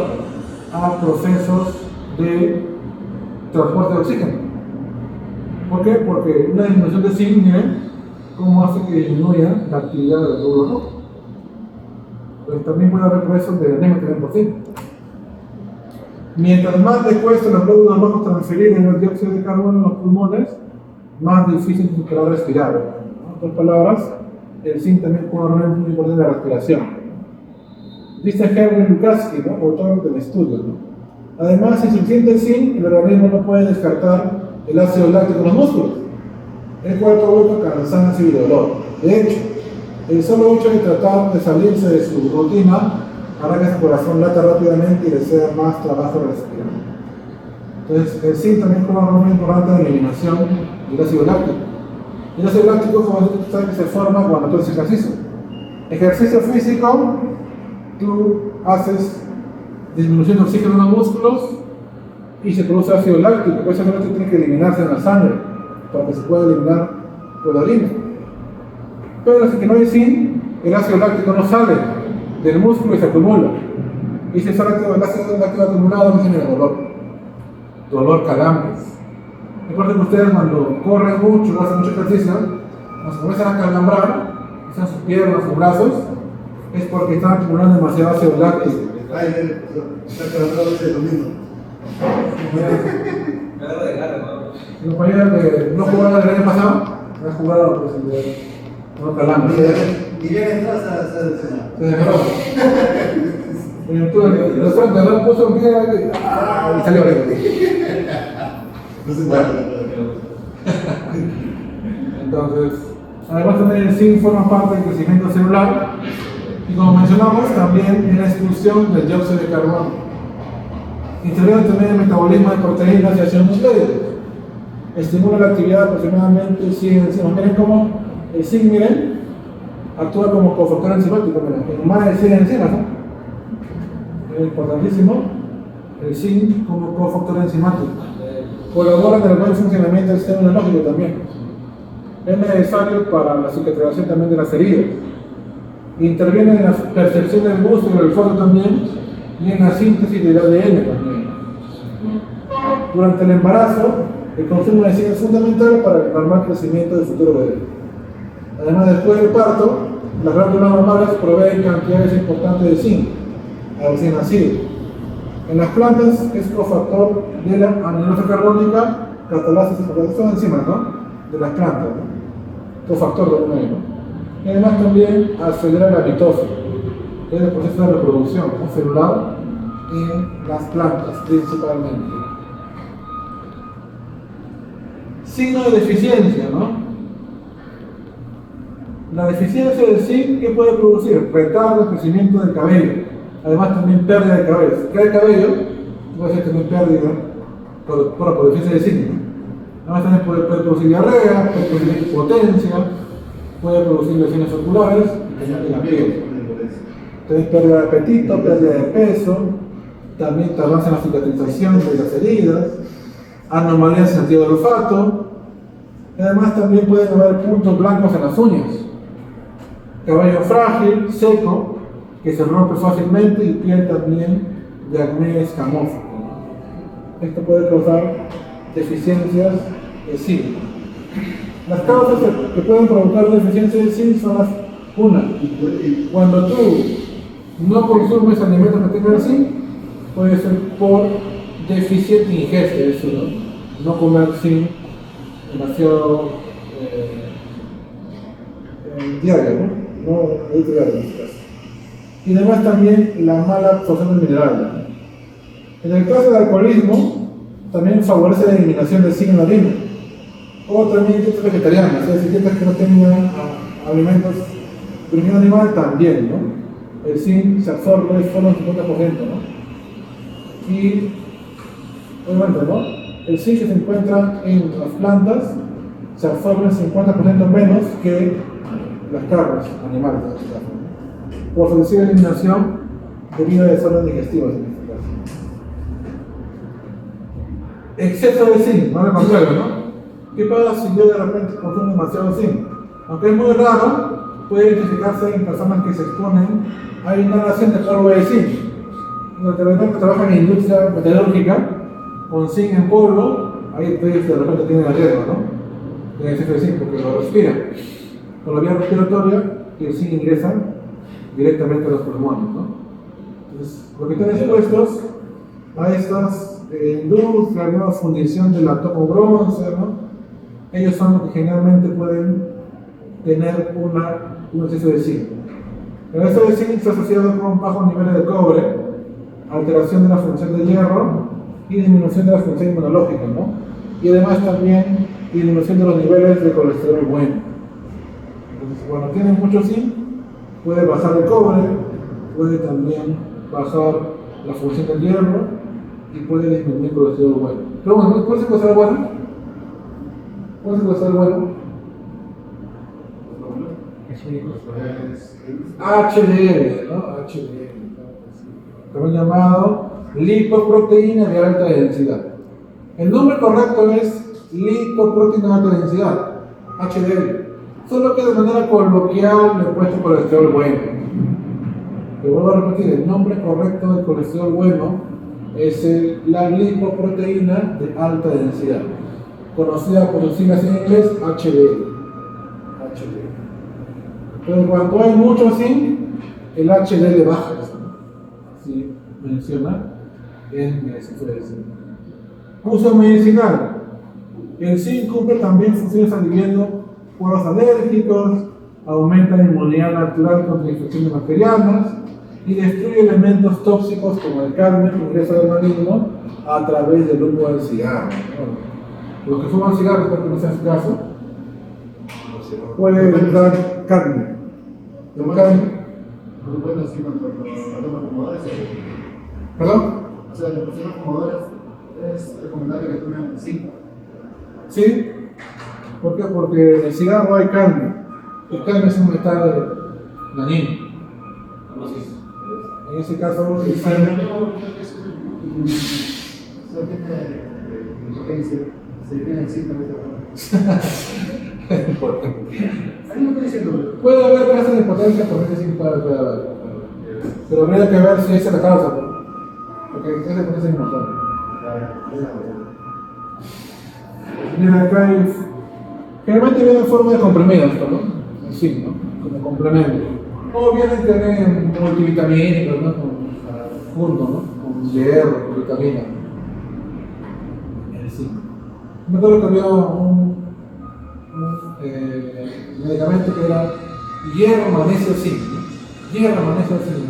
a procesos de transporte de oxígeno. ¿Por qué? Porque una disminución de zinc, miren cómo hace que disminuya la actividad de los glóbulos rojos. Pues también puede haber procesos de anemia también por zinc. Mientras más le cuesta a los glóbulos rojos transferir el dióxido de carbono en los pulmones, más difícil será respirar. En otras palabras, el zinc también juega un rol muy importante en la respiración. Dice Henry Lukatsky, ¿no? Autor del estudio, ¿no? Además, sin suficiente zinc, el organismo no puede descartar el ácido láctico en los músculos, el cual provoca cansancio y dolor. De hecho, el solo hecho de tratar de salirse de su rutina hará que su corazón lata rápidamente y le sea más trabajo respirar. Entonces, el zinc también juega un rol muy importante en la eliminación del ácido láctico. El ácido láctico, como ustedes saben, se forma cuando tú haces ejercicio. Ejercicio físico, tú haces disminución de oxígeno en los músculos y se produce ácido láctico, pues ese láctico tiene que eliminarse en la sangre para que se pueda eliminar por la orina. Pero si que no hay zinc, el ácido láctico no sale del músculo y se acumula. Y si el ácido láctico acumulado no genera dolor, calambres. Recuerden que ustedes cuando corren mucho, hacen mucho ejercicio, cuando se comienzan a calambrar, quizás sus piernas, sus brazos, es porque están acumulando demasiado ácido láctico.
Ay, está calentado ese domingo.
Me agarra de cara, ¿no?
Mi compañero que no jugaba el año pasado, ha jugado pues no calambres.
Y bien entras a lesionar.
Se demoró. Los francos puso un pie y salió bien.
No se puede.
Entonces, además también el zinc forma parte del crecimiento celular y como mencionamos también en la expulsión del dióxido de carbono. Interviene también el metabolismo de proteínas y ácidos nucleicos. Estimula la actividad aproximadamente 100 enzimas. Miren cómo el zinc, miren, actúa como cofactor enzimático, miren, en más de 100 enzimas, ¿no? Es importantísimo el zinc como cofactor enzimático. Colabora en el buen funcionamiento del sistema inmunológico también. Es necesario para la cicatrización también de las heridas. Interviene en la percepción del gusto y del olfato también y en la síntesis del ADN también. Durante el embarazo, el consumo de zinc es fundamental para el normal crecimiento del futuro bebé. Además, después del parto, las glándulas mamarias proveen cantidades importantes de zinc al recién nacido. En las plantas es cofactor de la anilosa carbónica, catalasis, son enzimas, ¿no? De las plantas, ¿no? Cofactor de una, ¿no? Y además también acelera la mitosis, que es el proceso de reproducción, ¿no? Celular en las plantas principalmente. Signo de deficiencia, ¿no? La deficiencia del zinc, ¿qué puede producir? Retardo el crecimiento del cabello. Además también pérdida de cabello. Si cae cabello, puede ser también pérdida por deficiencia de zinc. Además también puede producir diarrea, puede producir impotencia, puede producir lesiones oculares y también en la piel. Entonces pérdida de apetito, pérdida de peso, también tardanza en la cicatrización de las heridas, anomalías en el sentido del olfato. Y además también pueden haber puntos blancos en las uñas, cabello frágil, seco, que se rompe fácilmente y piel también de acné escamoso. Esto puede causar deficiencias de zinc. Las causas que pueden provocar deficiencia de zinc son las una. Cuando tú no consumes alimentos que tengan zinc, puede ser por deficiente ingesta, es decir, no comer zinc demasiado diario, no diario en este caso. Y además también la mala absorción del mineral. En el caso del alcoholismo, también favorece la eliminación del zinc en la orina. O también dietas vegetarianas, es decir, dietas que no tengan alimentos de origen animal también, ¿no? El zinc se absorbe solo un 50%, ¿no? Y, obviamente, ¿no? El zinc que se encuentra en las plantas se absorbe un 50% menos que las carnes animales, en este caso, ¿no? Por sucesiva eliminación debido a desórdenes digestivos en este caso. Exceso de zinc, no lo consuelo, ¿no? ¿Qué pasa si yo de repente consumo demasiado zinc? Aunque es muy raro, puede identificarse en personas que se exponen a inhalación de polvo de zinc. Los de repente trabajan en industria metalúrgica con zinc en polvo, ahí ustedes de repente tienen riesgo, ¿no? De exceso de zinc porque lo respiran por la vía respiratoria y el zinc ingresa directamente a los pulmones, ¿no? Entonces, los que están expuestos a estas industrias, nueva fundición del átomo bronce, ¿no? Ellos son los que generalmente pueden tener un exceso de zinc. El exceso de zinc está asociado con bajos niveles de cobre, alteración de la función de hierro y disminución de la función inmunológica, ¿no? Y además también disminución de los niveles de colesterol bueno. Entonces, cuando tienen mucho zinc, puede bajar el cobre, puede también bajar la función del hierro y puede disminuir el colesterol bueno. Pero bueno, ¿cuál es el colesterol bueno? ¿Cuál es el colesterol bueno? HDL, ¿no? HDL, también llamado lipoproteína de alta densidad. El nombre correcto es lipoproteína de alta densidad, HDL. Solo que de manera coloquial le he puesto colesterol bueno. Te vuelvo a repetir, el nombre correcto del colesterol bueno es la lipoproteína de alta densidad, conocida por sus siglas en inglés HDL. Pero cuando hay mucho zinc, el HDL baja. Si menciona en ese uso medicinal. El zinc cumple también funciones aliviando cuadros alérgicos, aumenta la inmunidad natural contra infecciones bacterianas y destruye elementos tóxicos como el cadmio que ingresa al organismo a través del humo del cigarro. Los que fuman cigarros, espero que no sea su caso, puede entrar cadmio. El cadmio. ¿Perdón?
O sea, las personas fumadoras es recomendable que tomen 5.
Sí. ¿Por qué? Porque en el cigarro hay cadmio. El cadmio es un metal dañino. En ese caso, el puede haber casos de potencia por ese zinc, puede haber. Pero habría que ver si esa es la causa. Porque ese potencia es importante. Mira, acá hay. Generalmente viene en forma de comprimidos, ¿no? Sí, ¿no? Como complemento. O vienen también multivitamínicos, ¿no? Junto, ¿no? Con hierro, con vitamina. Sí. Me acuerdo que había un medicamento que era hierro, magnesio, zinc, ¿no? Hierro, magnesio, zinc.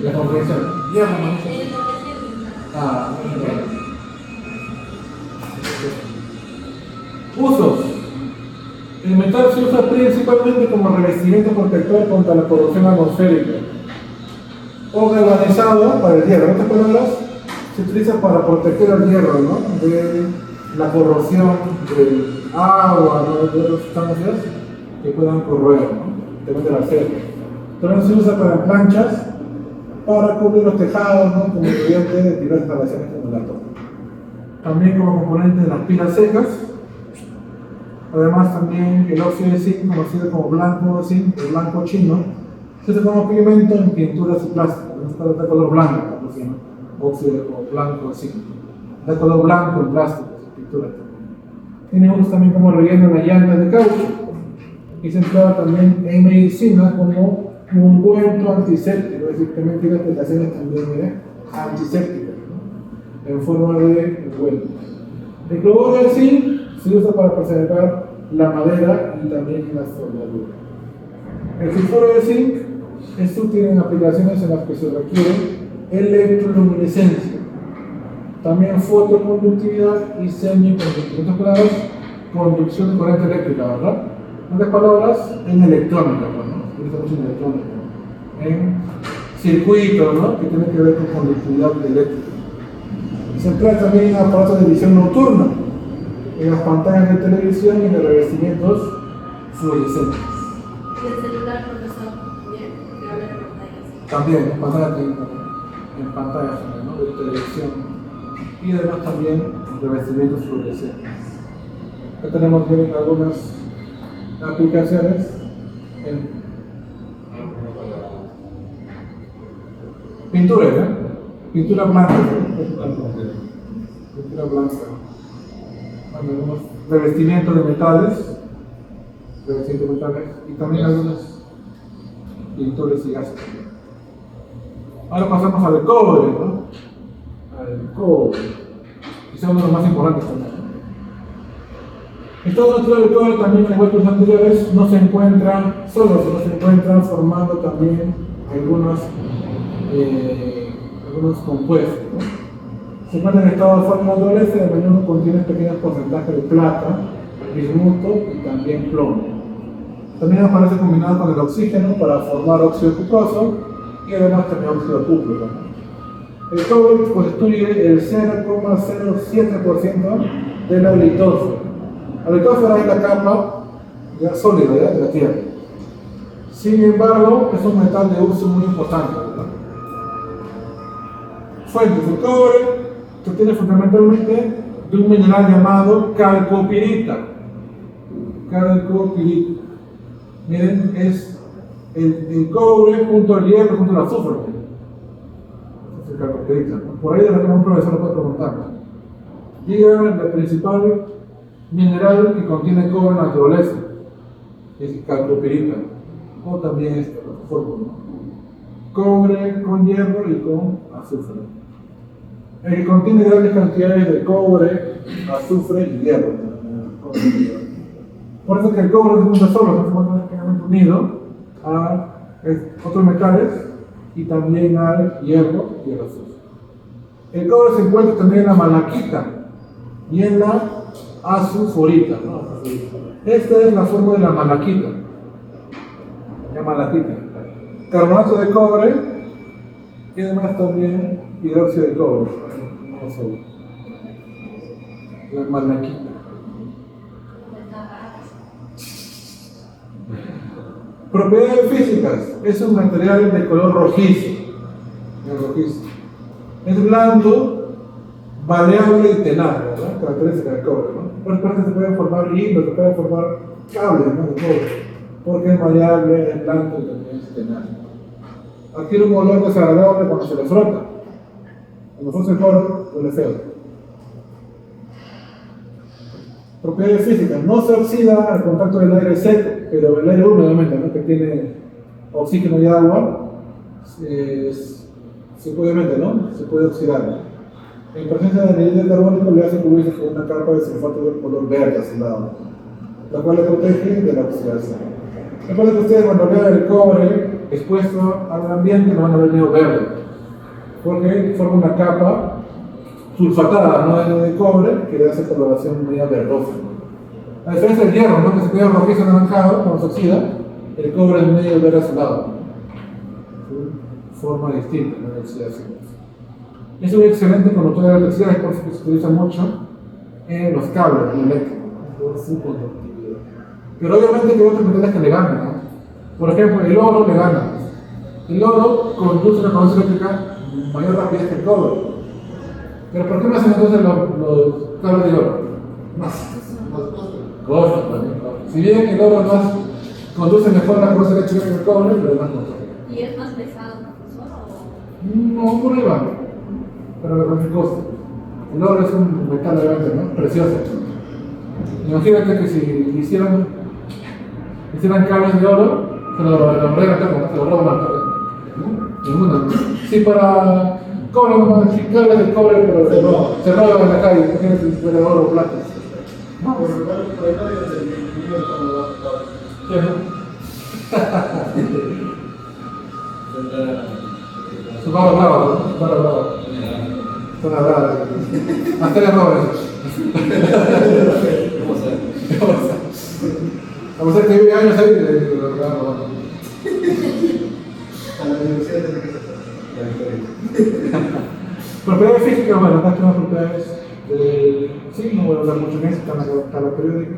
La comprensión. Hierro, magnesio, zinc. Ah, usos. El metal se usa principalmente como revestimiento protector contra la corrosión atmosférica o galvanizado para el hierro. En otras palabras, se utiliza para proteger el hierro, ¿no? De la corrosión del agua, ¿no? De otras sustancias que puedan corroer, ¿no? También del acero. También se usa para planchas para cubrir los tejados, ¿no? Como ingrediente de diversas instalaciones como la torre. También como componente de las pilas secas. Además también el óxido de zinc, conocido como blanco de zinc, el blanco chino, se usa como pigmento en pinturas y plásticos. Está de color blanco, ¿no? ¿Sí? Óxido o blanco de zinc. De color blanco en plásticos y pinturas. Tiene usos también como relleno en la llanta de caucho. Y se emplea también en medicina como un ungüento antiséptico, es decir, también tiene aplicaciones también antisépticas, ¿no? En forma de ungüento. El cloruro de zinc se usa para preservar la madera y también la soldadura. El sulfuro de zinc es útil en aplicaciones en las que se requiere electroluminescencia, también fotoconductividad y semiconductividad. En otras palabras, conducción de corriente eléctrica, ¿verdad? En otras palabras, en electrónica, ¿no? Se utiliza mucho en electrónica, en circuitos, ¿no? Que tienen que ver con conductividad eléctrica. Se emplea también en aparatos de visión nocturna, en las pantallas de televisión y en los revestimientos fluorescentes.
¿Y el celular, profesor? Bien, que habla de pantallas.
También, en pantallas, ¿no? De televisión. Y además también revestimientos fluorescentes. Acá tenemos bien algunas aplicaciones en pintura, ¿no? Pintura blanca. Pintura blanca. Algunos revestimientos de metales, y también algunos pintores y gases. Ahora pasamos al cobre, ¿no? Al cobre, quizá uno de los más importantes también. El estado natural del cobre también, al igual que los anteriores, no se encuentra solo, sino se encuentra formando también algunos compuestos, ¿no? Se encuentra en estado de forma naturaleza y a menudo contiene pequeños porcentajes de plata, bismuto y también plomo. También aparece combinado con el oxígeno para formar óxido cuproso y además también óxido cúprico. El cobre constituye el 0,07% de la litósfera. La litósfera es la capa ya sólida de la Tierra. Sin embargo, es un metal de uso muy importante, ¿verdad? Fuentes de cobre se obtiene fundamentalmente de un mineral llamado calcopirita. Calcopirita. Miren, es el cobre junto al hierro junto al azufre. Es el calcopirita, ¿no? Por ahí de repente un profesor lo puede preguntar. Diga el principal mineral que contiene cobre en la naturaleza. Es el calcopirita. O también esta fórmula, ¿no? Cobre con hierro y con azufre. El que contiene grandes cantidades de cobre, azufre y hierro. Por eso que el cobre es un solo, no se encuentra unido a otros metales y también al hierro y al azufre. El cobre se encuentra también en la malaquita y en la azufrita, ¿no? Esta es la forma de la malaquita. La malaquita. Carbonato de cobre y además también hidróxido de cobre. La malaquita. Propiedades físicas. Es un material de color rojizo. Es blando, maleable y tenaz, ¿verdad? Característica del cobre, ¿no? Por parte se pueden formar hilos, se pueden formar cables, ¿no? De cobre. Porque es maleable, es blando y también es tenaz. Adquiere un olor desagradable cuando se le frota. Cuando frota el cobre, huele feo. Propiedades físicas. No se oxida al contacto del aire seco, pero el aire húmedo, obviamente, ¿no? Que tiene oxígeno y agua, se puede, ¿no? Se puede oxidar. En presencia de anhidro carbónico le hace cubrirse con una capa de sulfato de color verde azulado, la cual le protege de la oxidación. Recuerden que ustedes cuando vean el cobre expuesto al ambiente lo van a ver medio verde, porque forma una capa sulfatada, ¿no? de cobre que le hace coloración media verdosa. A diferencia del hierro, ¿no? Que se queda rojizo anaranjado cuando se oxida, el cobre es medio verde azulado. Forma distinta, ¿no? De oxidación. Es un excelente conductor de electricidad, por eso que se utiliza mucho en los cables eléctricos, por su conductividad. Pero obviamente hay otros metales que le ganan, ¿no? Por ejemplo, el oro le gana. El oro conduce la corriente eléctrica mayor rapidez que el cobre. Pero ¿por qué no hacen entonces los cables de oro? Más cosas también. Si bien el oro más conduce mejor la corriente eléctrica que el cobre, pero es más costoso.
¿Y es más pesado, profesor?
No, por ahí va. Pero con el costo. El oro es un metal obviamente, ¿no? Precioso. Imagínate que si hicieran cables de oro, se lo roban se lo roban a la sí, para cobre, no, si cables de cobre, pero se roban en la calle, imagínate si fuera oro o plata. No, por el calle del niño cuando va a su barra brava, ¿no? Barra brava. Son habladas. Hasta las roban. Vamos a ver que vive años ahí y lo van robando.
A la universidad tiene que ser.
Propiedades físicas, bueno, acá tenemos propiedades. Sí, no voy a hablar mucho en eso, está en la tabla periódica.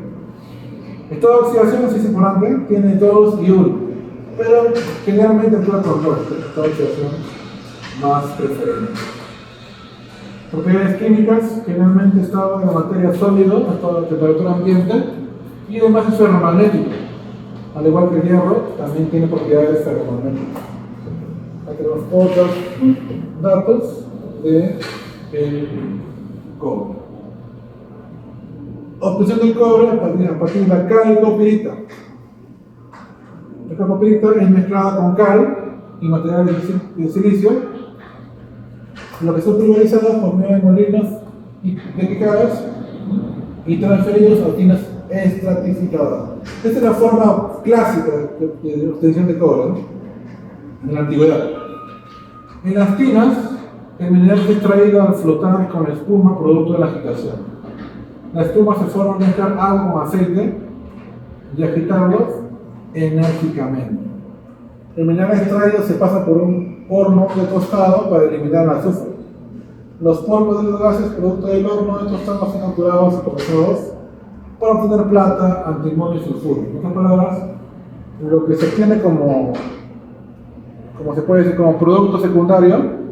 Esta oxidación, sí es importante, tiene 2 y 1. Pero generalmente actúa con 2, esta oxidación más preferente. Propiedades químicas, generalmente estado en la materia sólida, a temperatura ambiente, y además es ferromagnético. Al igual que el hierro, también tiene propiedades ferromagnéticas. Aquí tenemos otros datos del cobre. Obtención del cobre a partir de la calcopirita. La calcopirita es mezclada con cal y materiales de silicio, lo que son pulverizados por medio de molinos de picadas y transferidos a tinas estratificadas. Esta es la forma clásica de obtención de cobre, ¿no? En la antigüedad. En las tinas, el mineral es extraído al flotar con espuma producto de la agitación. La espuma se forma al mezclar agua con aceite y agitarlos enérgicamente. El mineral extraído se pasa por un horno de tostado para eliminar el azufre. Los polvos de los gases producto del horno de tostado son capturados y procesados para obtener plata, antimonio y sulfuro. En otras palabras, lo que se obtiene como se puede decir, como producto secundario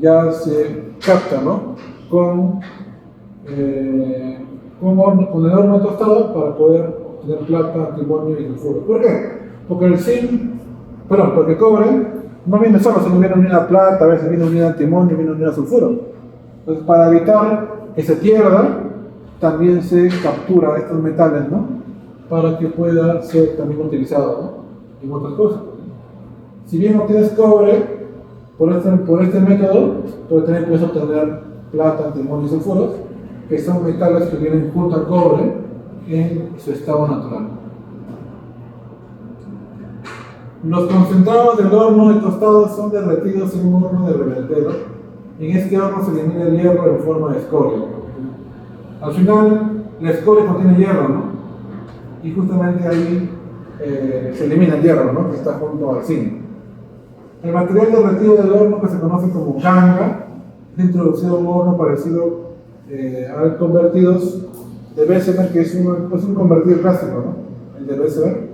ya se capta, ¿no? Con el horno tostado para poder obtener plata, antimonio y sulfuro. ¿Por qué? Porque porque el cobre no viene solo, sino viene unida a plata, a veces viene unida a antimonio, viene unida a sulfuro. Entonces, para evitar que se pierda, también se captura estos metales, ¿no? Para que pueda ser también utilizado, ¿no? En otras cosas. Si bien obtienes cobre por este método, pero también puedes obtener plata, antimonio y sulfuros, que son metales que vienen junto al cobre en su estado natural. Los concentrados del horno de tostado son derretidos en un horno de reventero. En este horno se elimina el hierro en forma de escoria. Al final, la escoria contiene hierro, ¿no? Y justamente ahí se elimina el hierro, ¿no? Que está junto al zinc. El material derretido del horno, que se conoce como ganga, es introducido a un horno parecido a convertidos de Bessemer, que es un convertido clásico, ¿no? El de Bessemer,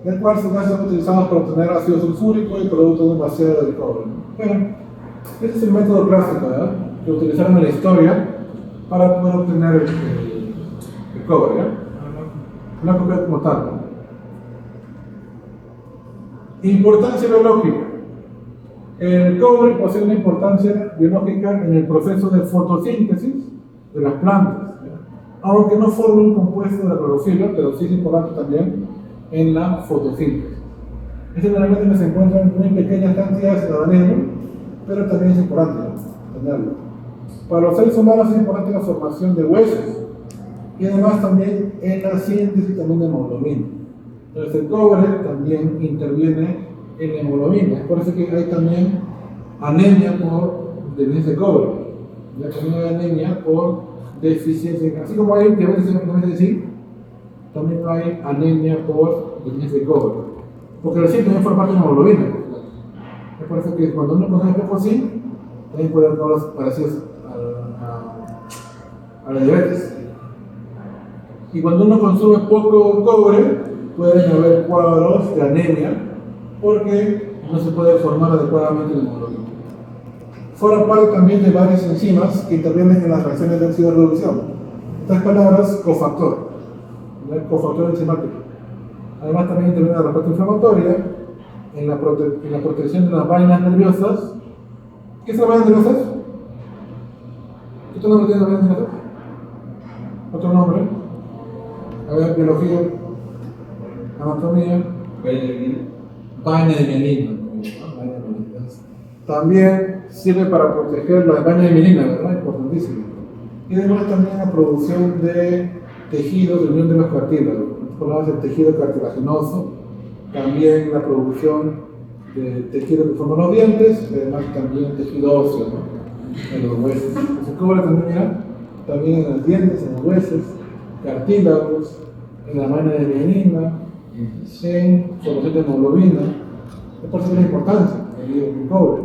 del cual sus gases son utilizados para obtener ácido sulfúrico y producto de un vaciado del cobre. Bueno, ese es el método clásico, ¿verdad? Que utilizaron en la historia para poder obtener el cobre, ¿verdad? Una copia como tal, ¿no? Importancia biológica. El cobre posee una importancia biológica en el proceso de fotosíntesis de las plantas, ¿verdad? Aunque no forma un compuesto de la clorofila, pero sí es importante también en la fotosíntesis. Este generalmente se encuentra en muy pequeñas cantidades en el organismo, pero también es importante, ¿no? Tenerlo. Para los seres humanos es importante la formación de huesos y además también en la síntesis también de hemoglobina. Entonces el cobre también interviene en la hemoglobina, es por eso que hay también anemia por deficiencia de cobre. Ya también hay anemia por deficiencia, así como hay diabetes de zinc, también hay anemia por deficiencia de cobre. Porque el zinc también forma parte de la hemoglobina. Es por eso que cuando uno consume poco zinc, también puede haber cosas parecidas a la diabetes. Y cuando uno consume poco cobre, pueden haber cuadros de anemia, porque no se puede formar adecuadamente la hemoglobina. Forma parte también de varias enzimas que intervienen en las reacciones de óxido de reducción. Estas palabras, cofactor, ¿no? Cofactor enzimático. Además también interviene en la respuesta inflamatoria, en la protección de las vainas nerviosas. ¿Qué son las vainas nerviosas? ¿Qué nombre tiene las vainas nerviosas? ¿Otro nombre? A ver, biología, anatomía. Vaina de mielina. También sirve para proteger la vaina de mielina, ¿verdad? Importantísimo. Y además también la producción de tejidos de unión de los cartílagos. Hablamos del tejido cartilaginoso, también la producción de tejido que forman los dientes, y además también tejido óseo, ¿no? En los huesos. Se cobre también, mira, también en los dientes, en los huesos, cartílagos, en la vaina de mielina, en formación de hemoglobina. Es por eso la importancia del cobre.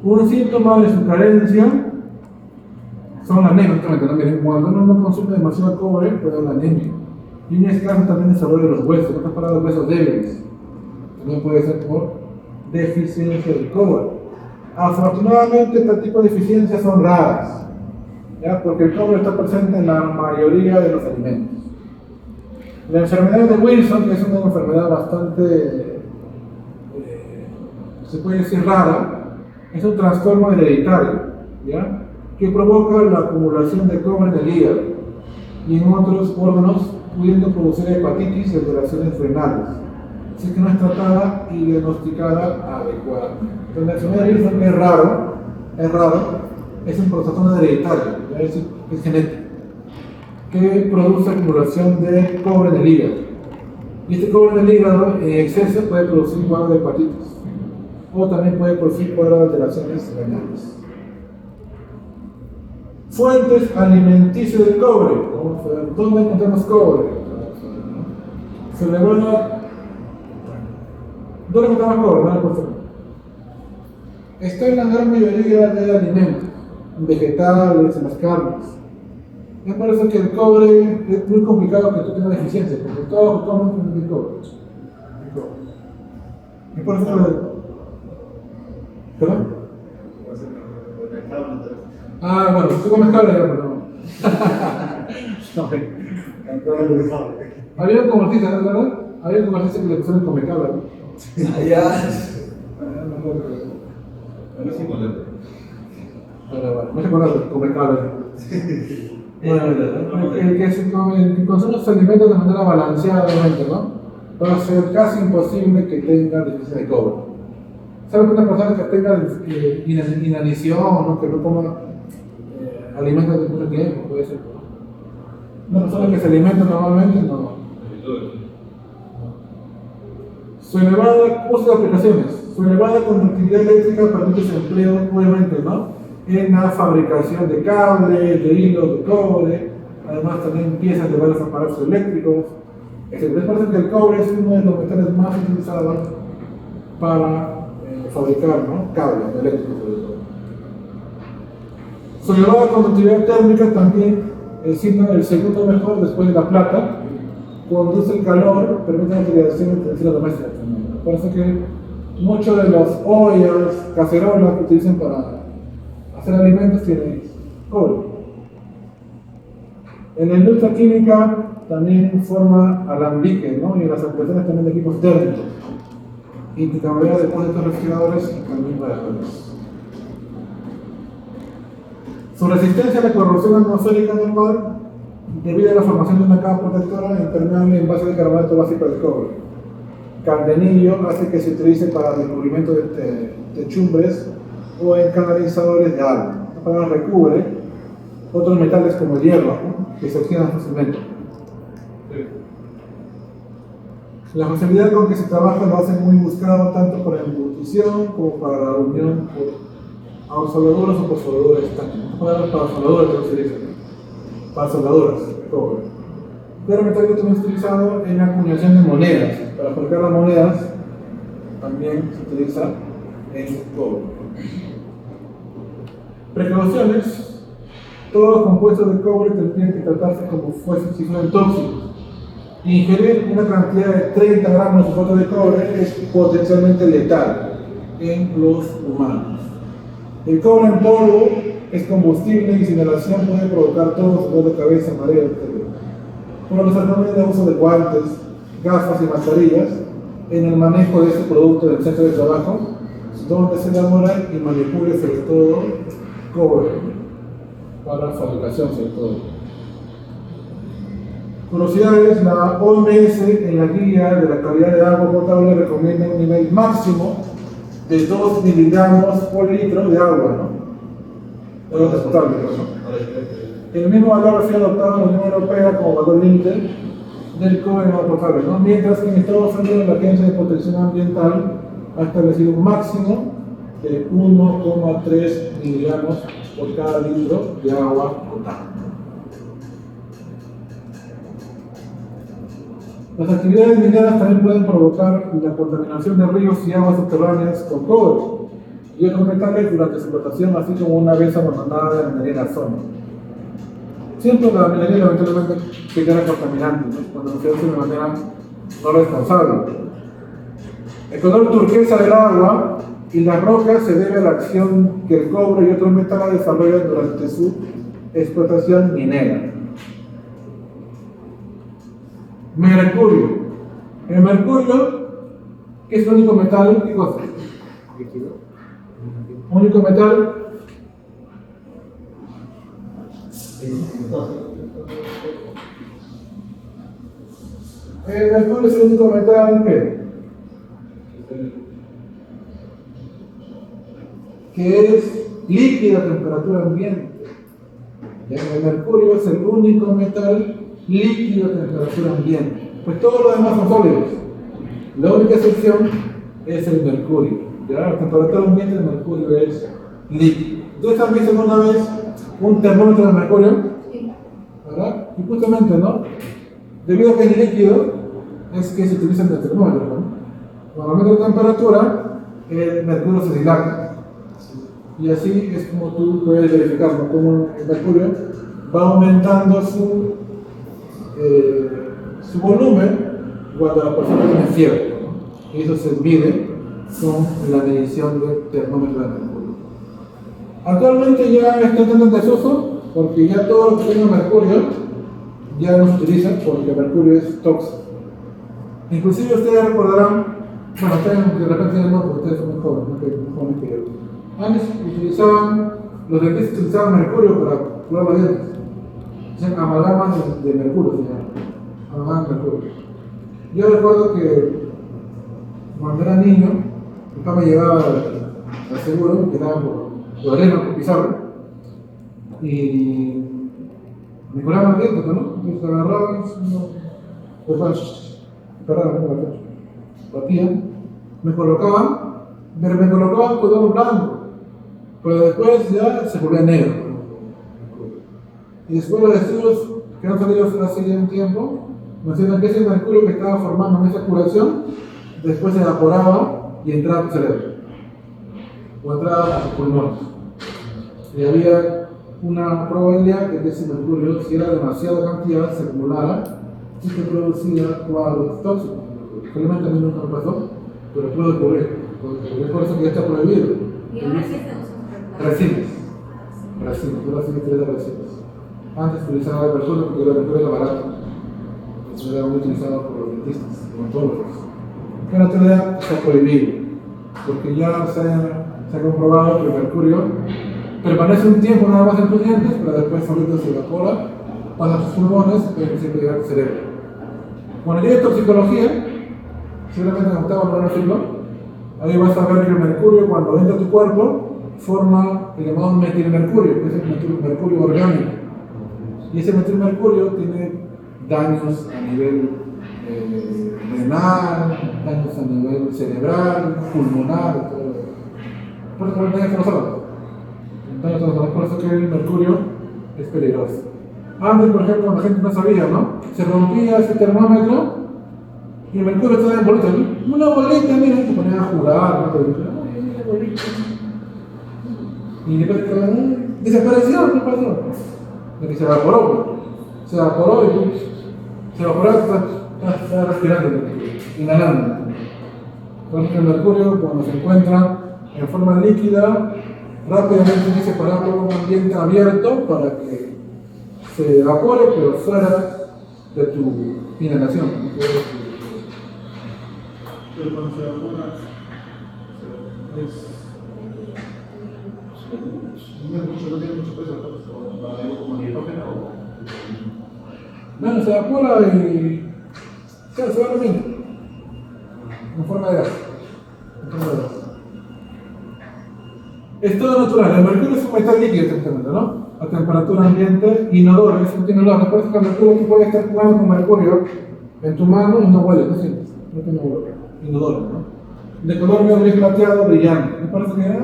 Un síntoma de su carencia son la anemia, ¿no? Cuando uno no consume demasiado cobre, puede haber anemia. Y en este caso también desarrollo de los huesos, en otras palabras, huesos débiles. También puede ser por deficiencia de cobre. Afortunadamente, este tipo de deficiencias son raras, ¿ya? Porque el cobre está presente en la mayoría de los alimentos. La enfermedad de Wilson, que es una enfermedad bastante, se puede decir rara, es un trastorno hereditario, ¿ya? Que provoca la acumulación de cobre en el hígado y en otros órganos, pudiendo producir hepatitis y alteraciones renales, si es que no es tratada y diagnosticada adecuadamente. Entonces, la enfermedad de Wilson es raro, es un trastorno hereditario, es genético, que produce acumulación de cobre en el hígado. Y este cobre en el hígado en exceso puede producir cuadros de hepatitis, o también puede producir cuadros de alteraciones renales. Fuentes alimenticias del cobre. Vamos a ver, ¿dónde encontramos cobre? Se le van a... ¿Dónde encontramos cobre? Está en la gran mayoría de alimentos, en vegetales, en las carnes. Me parece que el cobre es muy complicado que tú tengas deficiencia, porque todo lo que comes tiene cobre. Y por eso... ¿Perdón? Ah, bueno, tú comes cable ya, pero no. Había un comerciante, ¿no? ¿Verdad? Había un comerciante que le pusieron come cabra, ¿no?
Allá.
No me acuerdo.
Ahora sí, molesta.
Pero bueno, no se acuerda de come cabra. Bueno, el que consume sus alimentos de manera balanceada, obviamente, ¿no? Va a ser casi imposible que tenga deficiencia de cobre. ¿Sabes que una persona que tenga inanición, ¿no? Que no coma alimentos de mucho tiempo, puede ser? Una persona que se alimenta normalmente, no. Su elevada uso de aplicaciones, su elevada conductividad eléctrica permite su empleo, obviamente, ¿no? En la fabricación de cables, de hilos de cobre, además también piezas de varios aparatos eléctricos. Es parece que el cobre es uno de los metales más utilizados para fabricar, ¿no? Cables eléctricos sobre todo. Su elevada conductividad térmica también es el segundo mejor después de la plata. Conduce el calor, permite la utilización de utensilios domésticos también. Parece que muchos de las ollas, cacerolas que utilizan para hacer alimentos tienen cobre. En la industria química también forma alambique, ¿no? Y en las aplicaciones también de equipos térmicos. Intercambiar depósitos refrigeradores y también radiadores. Su resistencia a la corrosión atmosférica normal debido a la formación de una capa protectora impermeable en base de carbonato básico de cobre. Caldenillo hace que se utilice para descubrimiento de techumbres o en canalizadores de agua. Para recubre otros metales como el hierro, ¿no? Que se oxidan fácilmente. La facilidad con que se trabaja lo hace muy buscado tanto para la embutición como para la unión por soldaduras o por soldaduras estáticas. Para soldaduras se dice, para soldaduras de cobre. Pero metálico también es utilizado en la acuñación de monedas. Para fabricar las monedas también se utiliza en cobre. Precauciones. Todos los compuestos de cobre tendrían que tratarse como si fueran tóxicos. Ingerir una cantidad de 30 gramos de sulfato de cobre es potencialmente letal en los humanos. El cobre en polvo es combustible y su inhalación puede provocar todo dolor de cabeza, mareo, etc. Por los recomienda el uso de guantes, gafas y mascarillas en el manejo de este producto en el centro de trabajo, donde se elabora y manipula sobre todo cobre para fabricación sobre todo. Curiosidades, la OMS en la guía de la calidad de agua potable recomienda un nivel máximo de 2 miligramos por litro de agua, ¿no? De agua potable, ¿no? El mismo valor ha sido adoptado en la Unión Europea como valor límite del cobre en agua potable, ¿no? Mientras que en Estados Unidos la Agencia de Protección Ambiental ha establecido un máximo de 1,3 miligramos por cada litro de agua potable. Las actividades mineras también pueden provocar la contaminación de ríos y aguas subterráneas con cobre y otros metales durante su explotación, así como una vez abandonada de la minería en la zona. Siempre la minería lamentablemente genera contaminantes, ¿no? Cuando se hace de manera no responsable. El color turquesa del agua y las rocas se debe a la acción que el cobre y otros metales desarrollan durante su explotación minera. Mercurio. El mercurio es el único metal, ¿qué cosa? Único metal. El mercurio es el único metal que es líquido a temperatura ambiente. El mercurio es el único metal líquido a temperatura ambiente. Pues todo lo demás son sólidos. La única excepción es el mercurio. ¿Ya? A temperatura ambiente el mercurio es líquido. Ustedes han visto alguna vez un termómetro de mercurio, ¿verdad? Y justamente, ¿no? Debido a que es líquido, es que se utiliza el termómetro, ¿no? Cuando aumenta la temperatura, el mercurio se dilata. Y así es como tú puedes verificar, ¿no? Cómo el mercurio va aumentando su volumen cuando la persona tiene fiebre, ¿no? Y eso se mide con la medición del termómetro de mercurio. Actualmente ya está entrando en desuso porque ya todo lo que tenga mercurio ya no se utiliza porque el mercurio es tóxico. Inclusive ustedes recordarán, bueno, ustedes de repente no, porque ustedes son muy jóvenes, muy jóvenes que yo. Antes los dentistas utilizaban mercurio para curar los dientes. Hacían amalgama de mercurio, se llama. Amalgama de mercurio. Yo recuerdo que cuando era niño, mi papá me llevaba al seguro, quedaba por arena, por pizarra, y me curaban los dientes, ¿no? Entonces agarraban, batían, me colocaban con algo blanco, pero después ya se volvía negro. Y después los estudios que han salido hace ya un tiempo mencionan que ese mercurio que estaba formando en esa curación después se evaporaba y entraba a tu cerebro o entraba a tus pulmones. Y había una probabilidad de que ese mercurio, si era demasiada cantidad, se acumulara y que producía cuadros tóxicos. Felizmente a mí nunca me pasó, pero puede ocurrir. Es por eso que ya está prohibido.
¿Y ahora qué se usa?
Resines. Ahora sí que utiliza resines. Antes utilizaba el mercurio porque el mercurio era barato. Eso era muy utilizado por los dentistas, odontólogos. Pero en la actualidad está prohibido, porque ya se ha comprobado que el mercurio permanece un tiempo nada más en tus dientes, pero después solito se evapora, pasa a tus pulmones y siempre llega al cerebro. Cuando llegue toxicología, seguramente en octavo o noveno siglo, ahí vas a ver que el mercurio cuando entra a tu cuerpo forma el llamado metilmercurio, que es el mercurio orgánico. Y ese metilmercurio tiene daños a nivel renal, daños a nivel cerebral, pulmonar, todo eso. Por eso también daños a los órganos. Por eso que el mercurio es peligroso. Antes, por ejemplo, la gente no sabía, ¿no? Se rompía ese termómetro y el mercurio estaba en bolitas, ¿no? Una bolita, mira, se ponían a jugar, ¿no? Una bolita. Y después desapareció, ¿qué pasó? Porque se evaporó, pues. Se evaporó y se evaporó, está respirando, inhalando. Entonces el mercurio, cuando se encuentra en forma líquida, rápidamente tiene que separarlo en un ambiente abierto para que se evapore, pero fuera de tu inhalación. Pero cuando se evapora, no tiene mucho peso, como nitrógeno. Bueno, se evapora y se va a dormir en forma de gas. Es todo natural. El mercurio es un metal líquido, exactamente, ¿no? A temperatura ambiente, inodoro, eso no tiene olor. Recuerda que el mercurio tú puedes estar jugando con mercurio en tu mano y no huele, no sientes, no tiene olor. Inodoro, ¿no? De color medio gris plateado, brillante. Me parece que, mira,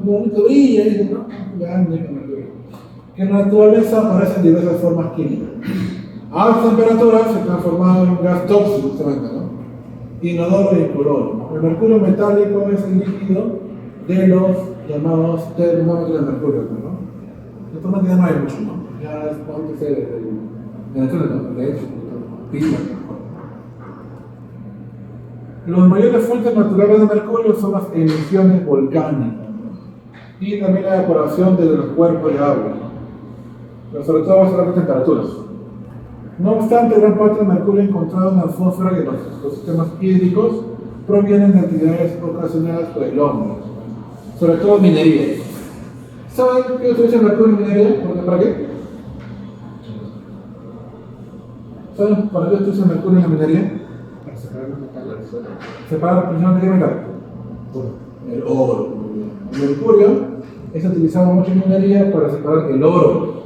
bonito brilla, y ¿no? Grande con mercurio. Que en la naturaleza aparecen diversas formas químicas. A altas temperaturas se transforma en un gas tóxico, justamente, ¿no? Inodoro y incoloro, ¿no? El mercurio metálico es el líquido de los llamados termómetros de mercurio, ¿no? Actualmente ya no hay mucho, ¿no? Ya es cuanto se de hecho, pila. Los mayores fuentes naturales de mercurio son las emisiones volcánicas, ¿no? Y también la evaporación de los cuerpos de agua, ¿no? Pero sobre todo a altas temperaturas. No obstante, gran parte del mercurio encontrado en la atmósfera y en los sistemas hídricos provienen de actividades ocasionadas por el hombre, sobre todo minería. ¿Saben qué utiliza el mercurio en minería? ¿Para qué? ¿Saben para qué utiliza el mercurio en la minería? Para separar los metales. Separar principalmente qué metal. El oro. El mercurio es utilizado mucho en minería para separar el oro.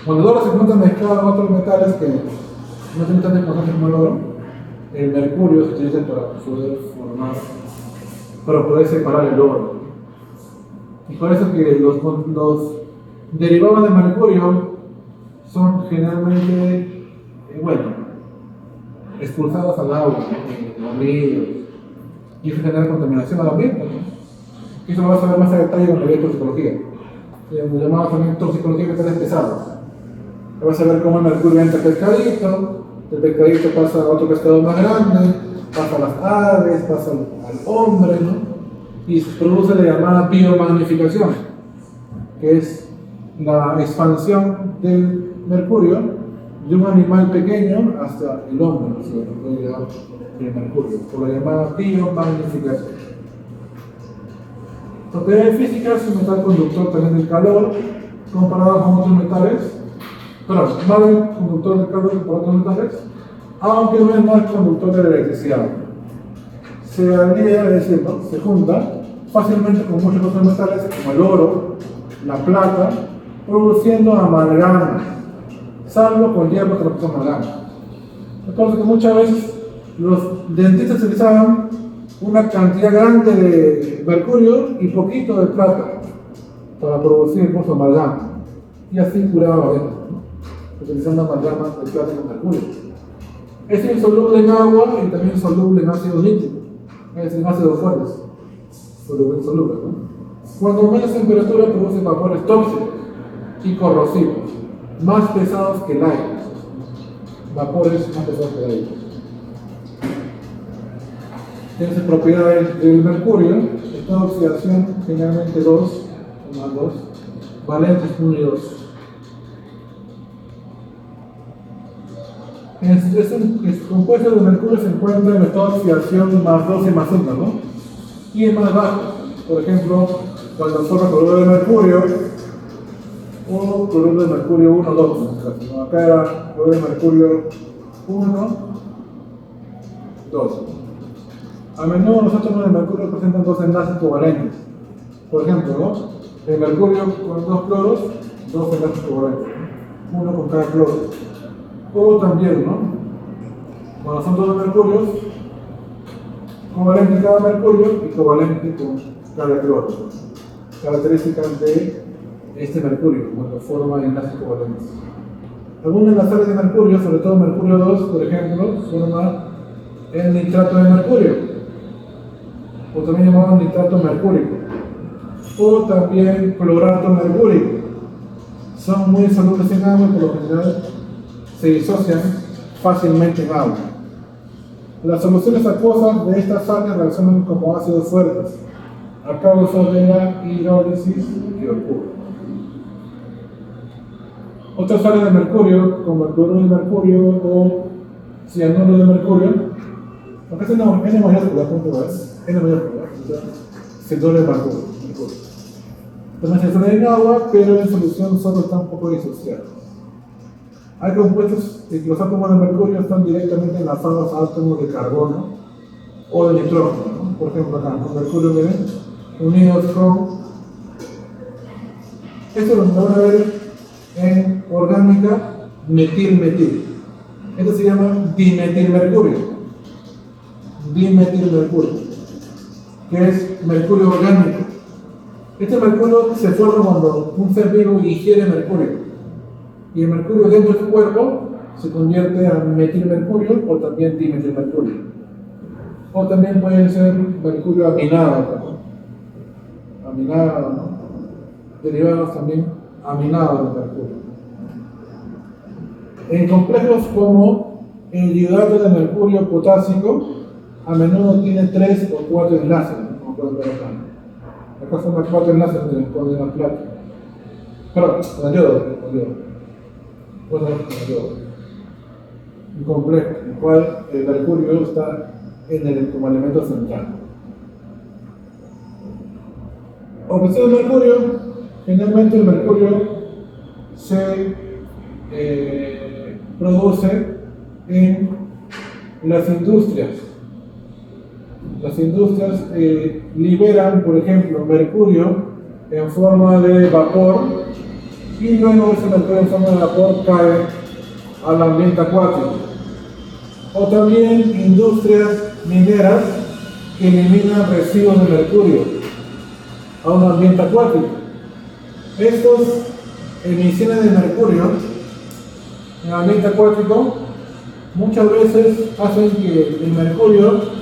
Cuando el oro se encuentra mezclado con otros metales que no tienen tanta importancia como el oro, el mercurio se utiliza para poder separar el oro. Y por eso que los derivados de mercurio son generalmente, expulsados al agua, en los ríos, y eso genera contaminación al ambiente, ¿no? Eso lo vas a ver más a detalle cuando veas toxicología. Lo llamamos también toxicología de metales pesados. Vas a ver cómo el mercurio entra al pescadito, el pescadito pasa a otro pescado más grande, pasa a las aves, pasa al hombre, ¿no? Y se produce la llamada biomagnificación. que es la expansión del mercurio de un animal pequeño hasta el hombre, ¿no? Se puede llegar el mercurio, por la llamada biomagnificación. Propiedades físicas: un metal conductor también del calor, comparado con otros metales, pero más bien conductor del calor que por otros metales, aunque no es más conductor de la electricidad. Se alía, es decir, ¿no? Se junta fácilmente con muchos otros metales como el oro, la plata, produciendo amalgama, salvo con hierro que no produce amalgama. Entonces, que muchas veces los dentistas utilizaban una cantidad grande de mercurio y poquito de plata para producir el curso amalgama, y así curaba la vena, ¿no? Utilizando amalgama de plata con mercurio. Es insoluble en agua y también soluble en ácido nítrico, es decir, en ácidos fuertes, insoluble, ¿no? Cuando menos temperatura produce vapores tóxicos y corrosivos, más pesados que el aire, vapores más pesados que el aire. Tiene propiedades del mercurio: esta oxidación generalmente 2, valentes 1 y 2. El compuesto de mercurio se encuentra en estado de oxidación más 2 y más 1, ¿no? Y es más bajo. Por ejemplo, cuando sobra cloruro de mercurio o cloruro de mercurio 1, 2, ¿no? Acá era cloruro de mercurio 1, 2. A menudo los átomos de mercurio presentan 2 enlaces covalentes. Por ejemplo, ¿no? El mercurio con 2 cloros, 2 enlaces covalentes, ¿no? Uno con cada cloro. O también, ¿no? Cuando son 2 mercurios, covalente cada mercurio y covalente con cada cloro. Características de este mercurio, cuando forma enlaces covalentes. Algunos enlaces de mercurio, sobre todo mercurio 2, por ejemplo, forma el nitrato de mercurio, o también llamado nitrato mercúrico, o también clorato mercúrico. Son muy solubles en agua y por lo general se disocian fácilmente en agua. Las soluciones acuosas de estas sales reaccionan como ácidos fuertes a causa de la hidrólisis que ocurre. Otras sales de mercurio, como el cloruro de mercurio o cianuro de mercurio, aunque es N mayúscula, N mayúscula, cianuro de mercurio. También se disuelven en agua, pero en solución solo están un poco disociados. Hay compuestos en que los átomos de mercurio están directamente enlazados a átomos de carbono o de nitrógeno, ¿no? Por ejemplo, acá, con mercurio, miren, unidos con. Esto lo van a ver en orgánica metil-metil. Esto se llama dimetilmercurio. Dimetilmercurio, que es mercurio orgánico. Este mercurio se forma cuando un ser vivo ingiere mercurio. Y el mercurio dentro de su cuerpo se convierte a metilmercurio o también dimetilmercurio. O también puede ser mercurio aminado, ¿no? Aminado, ¿no? Derivados también aminados de mercurio. En complejos como el hidrato de mercurio potásico, a menudo tiene 3 o 4 enlaces, ¿no? Como pueden ver acá. Acá forma 4 enlaces con la plata. Perdón, con el yodo. Un complejo, en el cual el mercurio está como elemento central. Obtención del mercurio: generalmente el mercurio se produce en las industrias. Las industrias liberan, por ejemplo, mercurio en forma de vapor, y luego ese mercurio en forma de vapor cae al ambiente acuático. O también industrias mineras que eliminan residuos de mercurio a un ambiente acuático. Estas emisiones de mercurio en el ambiente acuático muchas veces hacen que el mercurio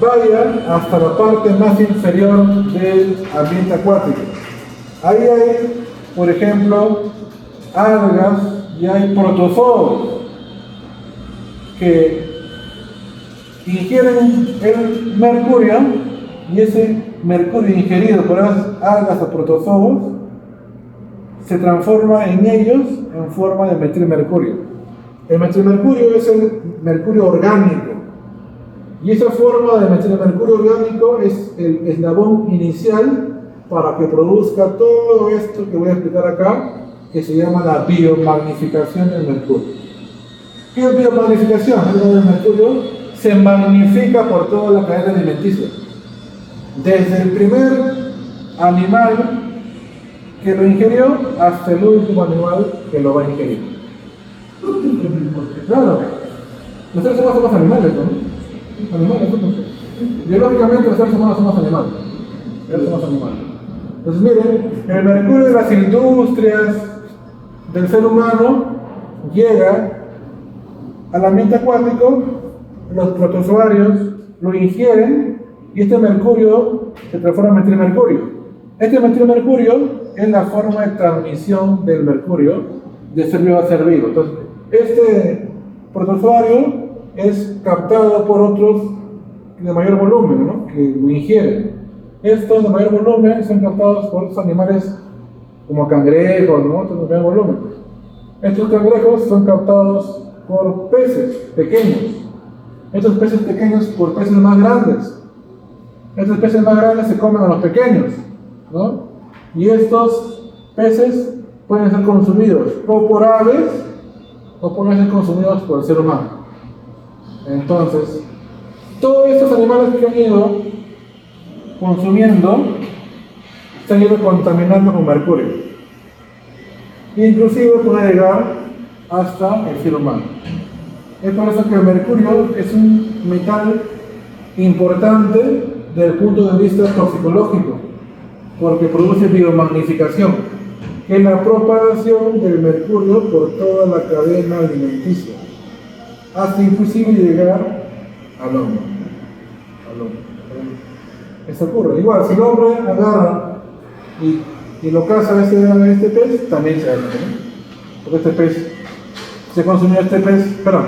vaya hasta la parte más inferior del ambiente acuático. Ahí hay, por ejemplo, algas y hay protozoos que ingieren el mercurio, y ese mercurio ingerido por las algas o protozoos se transforma en ellos en forma de metilmercurio. El metilmercurio es el mercurio orgánico. Y esa forma de metilmercurio orgánico es el eslabón inicial para que produzca todo esto que voy a explicar acá, que se llama la biomagnificación del mercurio. ¿Qué es biomagnificación? El mercurio se magnifica por toda la cadena alimenticia. Desde el primer animal que lo ingirió hasta el último animal que lo va a ingerir. Claro, nosotros somos animales, ¿no? Animales somos. Biológicamente los seres humanos somos animales. Entonces miren, el mercurio de las industrias del ser humano llega al ambiente acuático, los protozoarios lo ingieren y este mercurio se transforma en metilmercurio. Este metilmercurio es la forma de transmisión del mercurio de ser vivo a ser vivo. Entonces, este protozoario es captado por otros de mayor volumen, ¿no? Que lo ingieren. Estos de mayor volumen son captados por otros animales como cangrejos, ¿no? Otros de mayor volumen. Estos cangrejos son captados por peces pequeños. Estos peces pequeños por peces más grandes. Estos peces más grandes se comen a los pequeños, ¿no? Y estos peces pueden ser consumidos o por aves o pueden ser consumidos por el ser humano. Entonces, todos estos animales que han ido consumiendo se han ido contaminando con mercurio. Inclusive puede llegar hasta el ser humano. Es por eso que el mercurio es un metal importante desde el punto de vista toxicológico, porque produce biomagnificación, que es la propagación del mercurio por toda la cadena alimenticia, hasta inclusive llegar al hombre. Eso ocurre. Igual, si el hombre agarra y lo caza este pez, también se daña, ¿no? Porque este pez, se consumió este pez, perdón,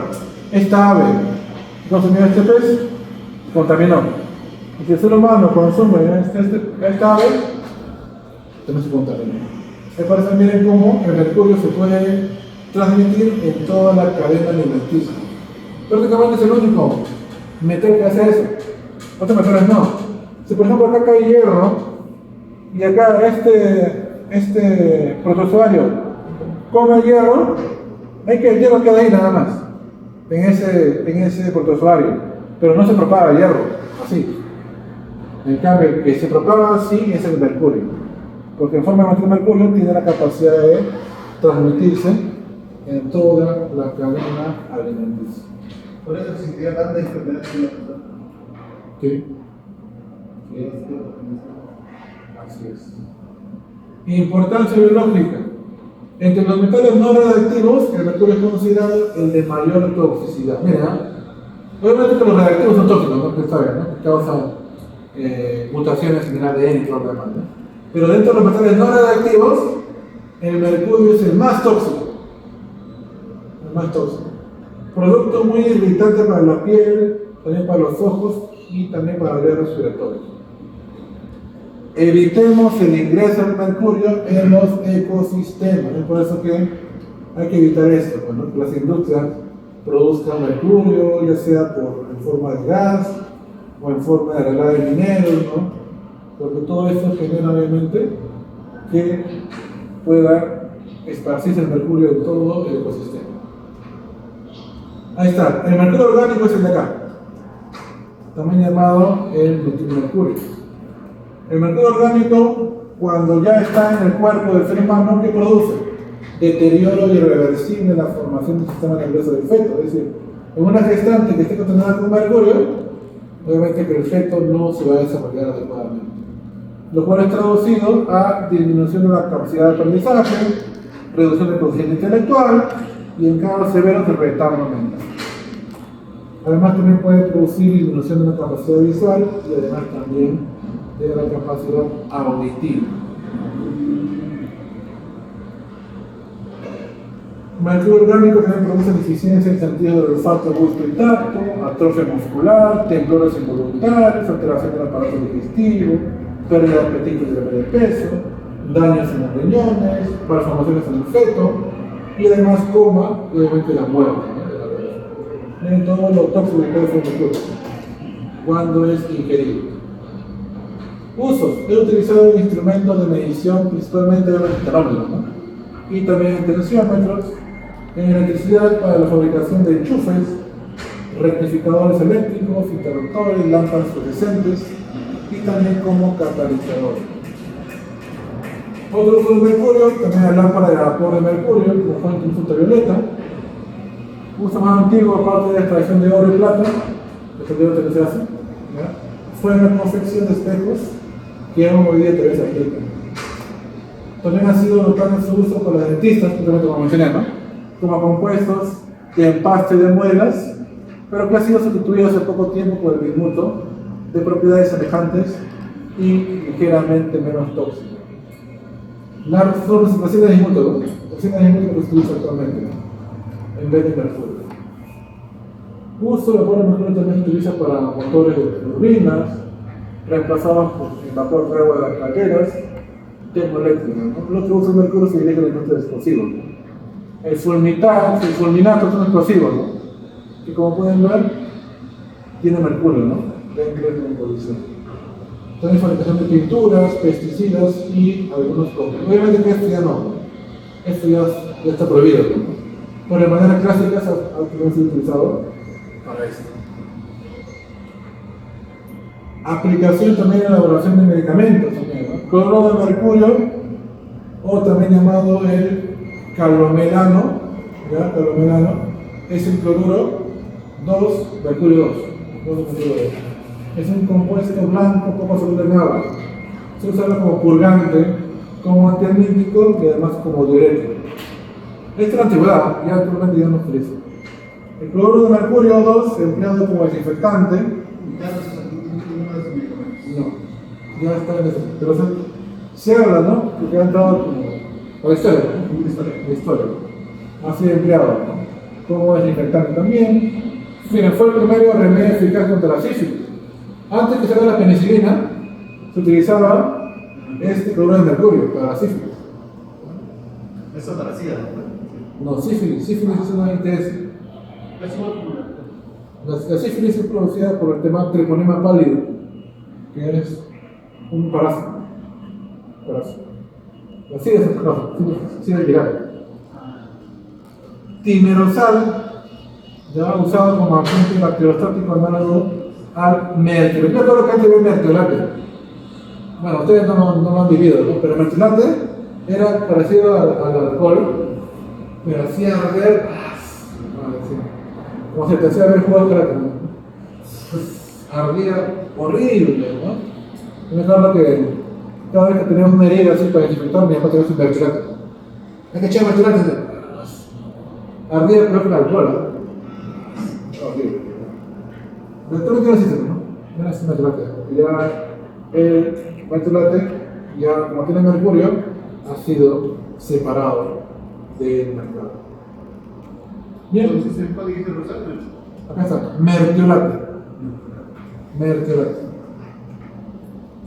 esta ave consumió este pez, contaminó. Y si el ser humano consume esta ave, también se contamina. Es para que miren cómo el mercurio se puede transmitir en toda la cadena alimenticia. Prácticamente es el único metal que hace eso. Otros metales no. Si por ejemplo acá hay hierro y acá este protozoario come el hierro, es que el hierro queda ahí nada más, en ese protozoario, pero no se propaga el hierro, así. En cambio, el que se propaga así es el mercurio, porque en forma de mercurio tiene la capacidad de transmitirse en toda la cadena alimenticia.
Por eso existía tanta enfermedad en la persona.
Sí. Así es. Importancia biológica. Entre los metales no radiactivos, el mercurio es considerado el de mayor toxicidad. Mira, obviamente que los radiactivos son tóxicos, ¿no? Que saben, ¿no? Que causan mutaciones en el ADN y todo lo demás, ¿no? Pero dentro de los metales no radiactivos, el mercurio es el más tóxico. El más tóxico. Producto muy irritante para la piel, también para los ojos y también para las vías respiratorias. Evitemos el ingreso del mercurio en los ecosistemas. Es por eso que hay que evitar esto, ¿no? Que las industrias produzcan mercurio, ya sea en forma de gas o en forma de arreglar de mineros, ¿no? Porque todo esto genera obviamente que pueda esparcirse el mercurio en todo el ecosistema. Ahí está, el mercurio orgánico es el de acá, también llamado el metilmercurio. El mercurio orgánico, cuando ya está en el cuerpo del ser humano, ¿qué produce? Deterioro irreversible en la formación del sistema nervioso del feto. Es decir, en una gestante que esté contaminada con mercurio, obviamente que el feto no se va a desarrollar adecuadamente. Lo cual es traducido a disminución de la capacidad de aprendizaje, reducción del coeficiente intelectual y en casos severos el retardo mental. Además también puede producir disminución de la capacidad visual y además también de la capacidad auditiva. El mercurio orgánico también produce deficiencia en sentido del olfato, gusto y tacto, atrofia muscular, temblores involuntarios, alteración del aparato digestivo, pérdida de apetito y de peso, daños en los riñones, malformaciones en el feto y además coma, obviamente la muerte, ¿no? En todo lo tóxico que puede ser el mercurio cuando es ingerido. Usos: he utilizado instrumentos de medición principalmente de los tenómetros, ¿no? Y también en tensiómetros, en electricidad para la fabricación de enchufes, rectificadores eléctricos, interruptores, lámparas fluorescentes y también como catalizador. Otro uso del mercurio, también la lámpara de vapor de mercurio como fuente ultravioleta. Uso más antiguo, aparte de la extracción de oro y plata, que se hace, ¿ya? Fue en la confección de espejos que aún hoy día todavía se aplican. También ha sido notable su uso por los dentistas, justamente como mencioné, ¿no? Como compuestos de empaste de muelas, pero que ha sido sustituido hace poco tiempo por el bismuto, de propiedades semejantes y ligeramente menos tóxico. Son las oxinas de bismuto, ¿no? Oxinas de bismuto que se utiliza actualmente, ¿no? En vez de mercurio. Uso de vapor de mercurio también se utiliza para motores de turbinas, reemplazados por el vapor de agua de las calderas, termoeléctricas, ¿no? El otro uso de mercurio se dirige a elementos explosivos, ¿no? El fulminato es un explosivo, ¿no? Que como pueden ver, tiene mercurio, ¿no? Dentro de la composición. También fabricación de pinturas, pesticidas y algunos compuestos. Obviamente que esto ya no, esto ya está prohibido, ¿no? Por de manera clásica se ha sido utilizado para esto. Aplicación también en la elaboración de medicamentos, ¿no? Cloruro de mercurio, o también llamado el calomelano, ¿ya? Calomelano es el cloruro 2, mercurio 2. Es un compuesto blanco poco soluble en agua. Se usa como purgante, como antiarmítico y además como diurético. Esta es la antigüedad, ya actualmente ya no se utiliza. El cloruro de mercurio 2 empleado como desinfectante. No, ya está en eso. Pero se habla, ¿no? Porque ha entrado como la historia, ¿no? La historia. Ha sido empleado, ¿no? Como desinfectante también. Miren, fue el primer remedio eficaz contra la sífilis. Antes que se haga la penicilina, se utilizaba este cloruro de mercurio para la sífilis.
Eso para SIDA, ¿no?
No, sífilis es una ITS. La sífilis es producida por el tema treponema pálido, que es un parásito. La SIDA es otra cosa, SIDA viral. Timerosal, ya usado como agente bacteriostático análogo al mertiolate. Yo creo que antes había mertiolate. Bueno, ustedes no lo han vivido, ¿no? Pero el mertiolate era parecido al alcohol, pero hacía arder, como si te hacía ver jugar karate, ¿no? Ardía horrible, ¿no? Yo me acuerdo que cada vez que teníamos una herida así para desinfectar, mi papá tenía un mertiolate. Hay que echar mertiolate. Ardía peor que el alcohol, ¿no? Horrible. Pero tú no tienes eso, ¿no? Ya no es mertiolate, porque ya el mertiolate, ya como tiene mercurio, ha sido separado del mercado. Bien.
Entonces, ¿cuál dijiste, Rosario?
Acá está, mertiolate. Mertiolate.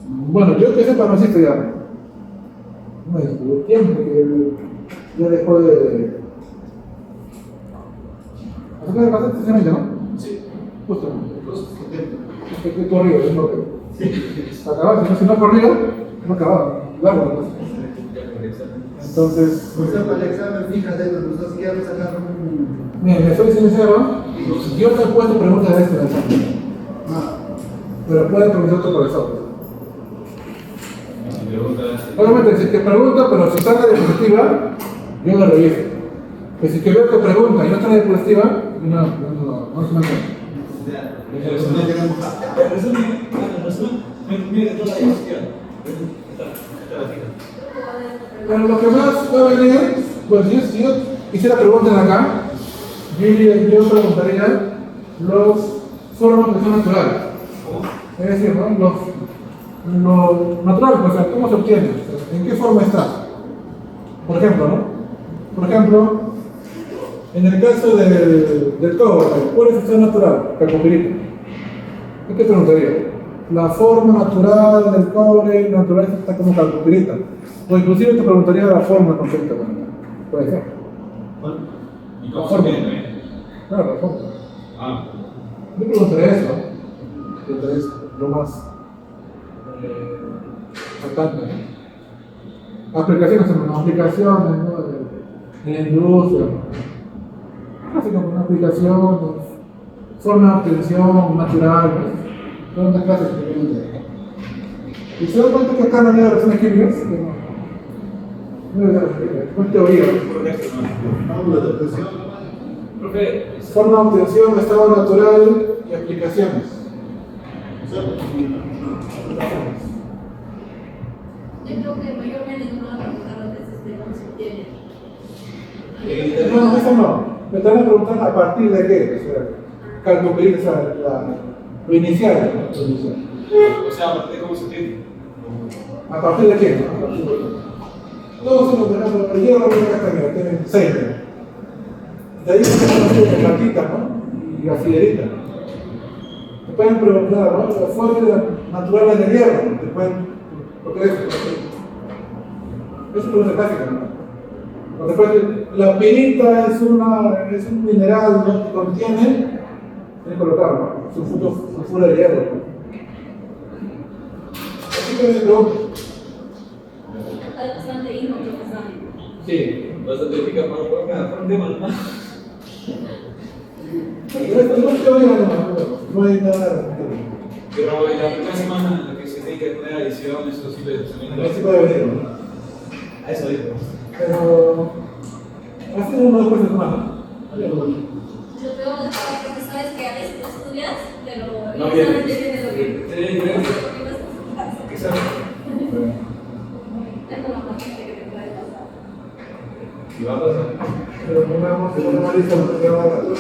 Bueno, yo que sepa no existe ya. No existe. Tiempo que ya dejó de. ¿Hasta que pasaste ese año, no?
Sí.
Justo.
¿Qué?
Es que corrido, es lo que. Sí. Acababa, si no corrido, no acababa. Largo, ¿no? Entonces.
O sea, para el examen, fíjate, los dos quieren sacar un.
Miren, les soy sincero, yo no he puesto preguntas de esto en el examen. Pero pueden preguntar otro profesor. Obviamente, si te pregunta, pero si sale de positiva, yo la reviso. Que si que veo que pregunta y no sale de positiva, no se me hace.
El resumen, mira toda la discusión.
Pero lo que más va a venir, pues si yo hiciera preguntas acá, yo preguntaría los fórmulas que son naturales. Es decir, ¿no? Lo natural, o sea, ¿cómo se obtiene? ¿En qué forma está? Por ejemplo, ¿no? Por ejemplo, en el caso del cobre, ¿cuál es el estado natural? Cacopirita. ¿Qué te preguntaría? la forma natural del cobre, natural está como calcopirita. O inclusive te preguntaría la forma concreta. Puede ser.
¿Y cómo se tiene?
Claro, la forma.
Ah,
Yo preguntaría eso. Preguntaría eso, lo más importante. Aplicaciones, ¿no? Aplicaciones, ¿no? En la industria. Así como una aplicación, forma de obtención natural, todas las clases de preguntas. Y se dan cuenta que acá no hay relaciones químicas, que no hay relaciones químicas, no es teoría.
Hablo de presión.
profe,
Forma de obtención, estado natural y aplicaciones.
Yo creo que mayormente no van a preguntar lo que cómo se obtiene.
No, eso no. Me están a preguntar a partir de qué. O sea, calcular, o sea, lo inicial. ¿No? Lo inicial.
o sea, a partir de cómo se tiene.
¿A partir de qué? ¿No? A partir de qué. Todos se lo tenemos, el hierro viene acá también, tiene 6. De ahí tenemos la platita, ¿no? Y la filerita. Te pueden preguntar, ¿no? La fuente natural del hierro. Te pueden, porque eso es pregunta clásica, ¿no? O después, la pirita es un mineral, ¿no? Que contiene, tiene que colocarlo, ¿no? Sulfuro de hierro, ¿no? Así que me pregunto.
Hay bastante hijo, profesor.
Sí.
Bastante eficaz para un tema, ¿no?
Pero esto no es teoría, no hay nada.
Pero en la primera semana en la que se tiene que poner adición, eso sí le
No se puede venir, ¿no?
a eso digo.
Pero hace uno después de semana.
Lo peor de los profesores que a veces no estudias, pero
No
ya
bien.
saben de lo que
Tiene diferencia. Exacto.
es como más gente que te puede pasar.
Y va a pasar.
Pero pongamos una lista porque ya va a la.